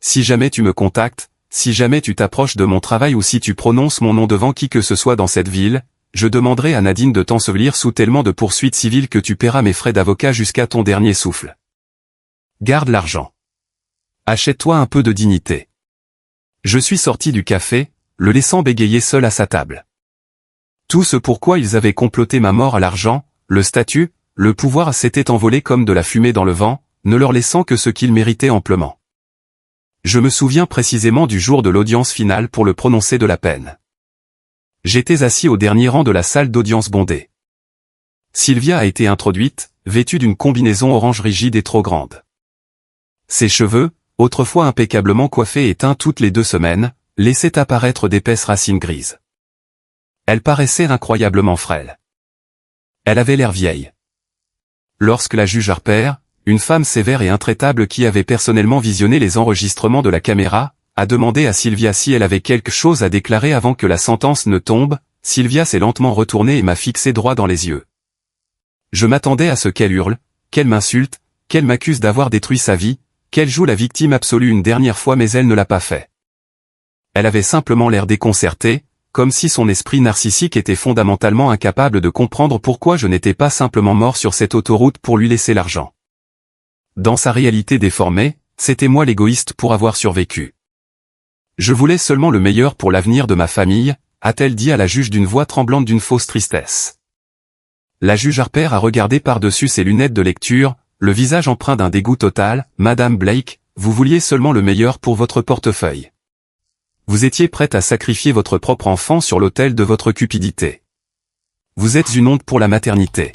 Si jamais tu me contactes, si jamais tu t'approches de mon travail ou si tu prononces mon nom devant qui que ce soit dans cette ville, je demanderai à Nadine de t'ensevelir sous tellement de poursuites civiles que tu paieras mes frais d'avocat jusqu'à ton dernier souffle. Garde l'argent. Achète-toi un peu de dignité. » Je suis sorti du café, le laissant bégayer seul à sa table. Tout ce pourquoi ils avaient comploté ma mort à l'argent, le statut, le pouvoir s'était envolé comme de la fumée dans le vent, ne leur laissant que ce qu'ils méritaient amplement. Je me souviens précisément du jour de l'audience finale pour le prononcer de la peine. J'étais assis au dernier rang de la salle d'audience bondée. Sylvia a été introduite, vêtue d'une combinaison orange rigide et trop grande. Ses cheveux, autrefois impeccablement coiffés et teints toutes les 2 semaines, laissaient apparaître d'épaisses racines grises. Elle paraissait incroyablement frêle. Elle avait l'air vieille. Lorsque la juge Harper, une femme sévère et intraitable qui avait personnellement visionné les enregistrements de la caméra, a demandé à Sylvia si elle avait quelque chose à déclarer avant que la sentence ne tombe, Sylvia s'est lentement retournée et m'a fixé droit dans les yeux. Je m'attendais à ce qu'elle hurle, qu'elle m'insulte, qu'elle m'accuse d'avoir détruit sa vie, qu'elle joue la victime absolue une dernière fois, mais elle ne l'a pas fait. Elle avait simplement l'air déconcertée, comme si son esprit narcissique était fondamentalement incapable de comprendre pourquoi je n'étais pas simplement mort sur cette autoroute pour lui laisser l'argent. Dans sa réalité déformée, c'était moi l'égoïste pour avoir survécu. Je voulais seulement le meilleur pour l'avenir de ma famille, a-t-elle dit à la juge d'une voix tremblante d'une fausse tristesse. La juge Harper a regardé par-dessus ses lunettes de lecture, le visage empreint d'un dégoût total. Madame Blake, vous vouliez seulement le meilleur pour votre portefeuille. Vous étiez prête à sacrifier votre propre enfant sur l'autel de votre cupidité. Vous êtes une honte pour la maternité.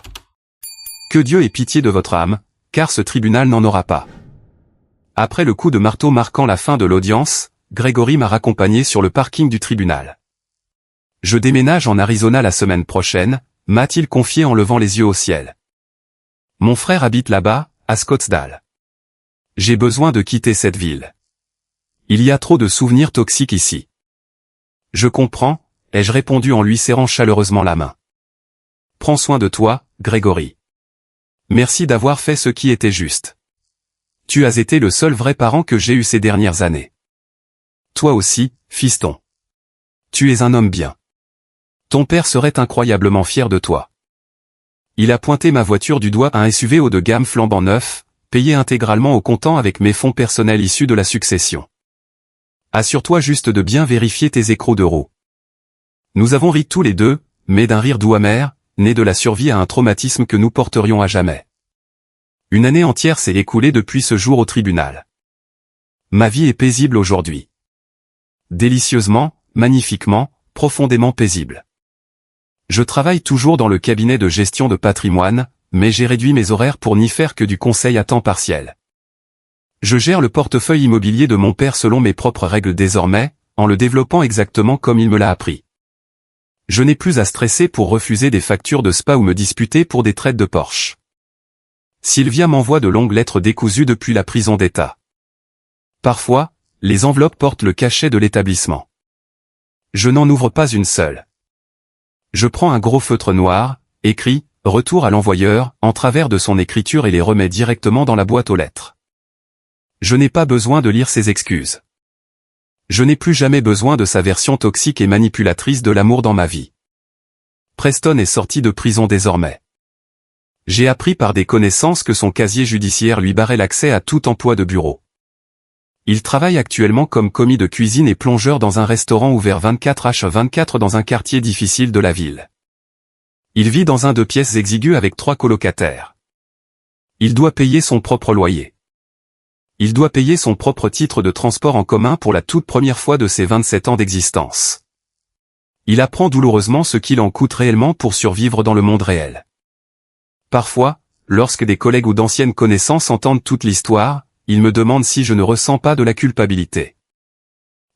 Que Dieu ait pitié de votre âme, car ce tribunal n'en aura pas. Après le coup de marteau marquant la fin de l'audience, Gregory m'a raccompagné sur le parking du tribunal. Je déménage en Arizona la semaine prochaine, m'a-t-il confié en levant les yeux au ciel. Mon frère habite là-bas, à Scottsdale. J'ai besoin de quitter cette ville. Il y a trop de souvenirs toxiques ici. Je comprends, ai-je répondu en lui serrant chaleureusement la main. Prends soin de toi, Gregory. Merci d'avoir fait ce qui était juste. Tu as été le seul vrai parent que j'ai eu ces dernières années. Toi aussi, fiston. Tu es un homme bien. Ton père serait incroyablement fier de toi. Il a pointé ma voiture du doigt, un SUV haut de gamme flambant neuf, payé intégralement au comptant avec mes fonds personnels issus de la succession. Assure-toi juste de bien vérifier tes écrous de roue. Nous avons ri tous les deux, mais d'un rire doux amer, né de la survie à un traumatisme que nous porterions à jamais. Une année entière s'est écoulée depuis ce jour au tribunal. Ma vie est paisible aujourd'hui. Délicieusement, magnifiquement, profondément paisible. Je travaille toujours dans le cabinet de gestion de patrimoine, mais j'ai réduit mes horaires pour n'y faire que du conseil à temps partiel. Je gère le portefeuille immobilier de mon père selon mes propres règles désormais, en le développant exactement comme il me l'a appris. Je n'ai plus à stresser pour refuser des factures de spa ou me disputer pour des traites de Porsche. Sylvia m'envoie de longues lettres décousues depuis la prison d'État. Parfois, les enveloppes portent le cachet de l'établissement. Je n'en ouvre pas une seule. Je prends un gros feutre noir, écris « Retour à l'envoyeur » en travers de son écriture et les remets directement dans la boîte aux lettres. Je n'ai pas besoin de lire ses excuses. Je n'ai plus jamais besoin de sa version toxique et manipulatrice de l'amour dans ma vie. Preston est sorti de prison désormais. J'ai appris par des connaissances que son casier judiciaire lui barrait l'accès à tout emploi de bureau. Il travaille actuellement comme commis de cuisine et plongeur dans un restaurant ouvert 24h24 dans un quartier difficile de la ville. Il vit dans un 2 pièces exigu avec 3 colocataires. Il doit payer son propre loyer. Il doit payer son propre titre de transport en commun pour la toute première fois de ses 27 ans d'existence. Il apprend douloureusement ce qu'il en coûte réellement pour survivre dans le monde réel. Parfois, lorsque des collègues ou d'anciennes connaissances entendent toute l'histoire, ils me demandent si je ne ressens pas de la culpabilité.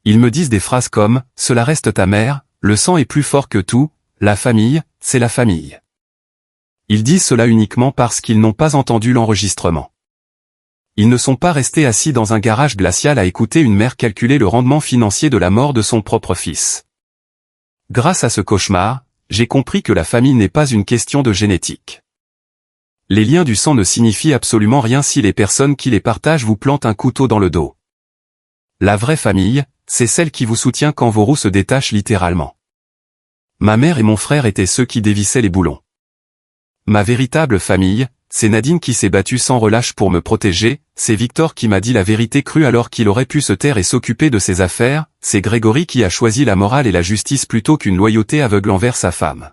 Ils me disent des phrases comme « Cela reste ta mère, le sang est plus fort que tout, la famille, c'est la famille ». Ils disent cela uniquement parce qu'ils n'ont pas entendu l'enregistrement. Ils ne sont pas restés assis dans un garage glacial à écouter une mère calculer le rendement financier de la mort de son propre fils. Grâce à ce cauchemar, j'ai compris que la famille n'est pas une question de génétique. Les liens du sang ne signifient absolument rien si les personnes qui les partagent vous plantent un couteau dans le dos. La vraie famille, c'est celle qui vous soutient quand vos roues se détachent littéralement. Ma mère et mon frère étaient ceux qui dévissaient les boulons. Ma véritable famille, c'est Nadine qui s'est battue sans relâche pour me protéger, c'est Victor qui m'a dit la vérité crue alors qu'il aurait pu se taire et s'occuper de ses affaires, c'est Gregory qui a choisi la morale et la justice plutôt qu'une loyauté aveugle envers sa femme.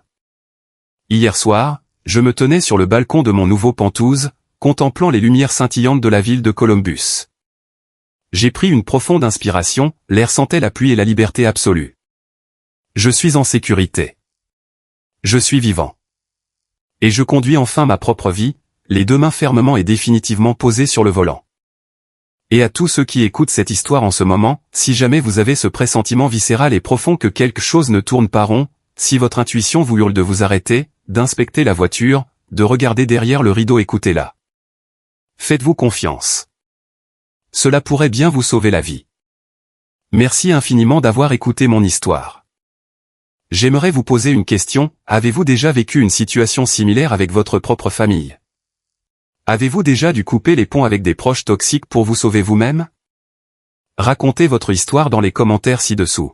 Hier soir, je me tenais sur le balcon de mon nouveau Penthouse, contemplant les lumières scintillantes de la ville de Columbus. J'ai pris une profonde inspiration, l'air sentait la pluie et la liberté absolue. Je suis en sécurité. Je suis vivant. Et je conduis enfin ma propre vie, les 2 mains fermement et définitivement posées sur le volant. Et à tous ceux qui écoutent cette histoire en ce moment, si jamais vous avez ce pressentiment viscéral et profond que quelque chose ne tourne pas rond, si votre intuition vous hurle de vous arrêter, d'inspecter la voiture, de regarder derrière le rideau, écoutez-la. Faites-vous confiance. Cela pourrait bien vous sauver la vie. Merci infiniment d'avoir écouté mon histoire. J'aimerais vous poser une question, avez-vous déjà vécu une situation similaire avec votre propre famille? Avez-vous déjà dû couper les ponts avec des proches toxiques pour vous sauver vous-même? Racontez votre histoire dans les commentaires ci-dessous.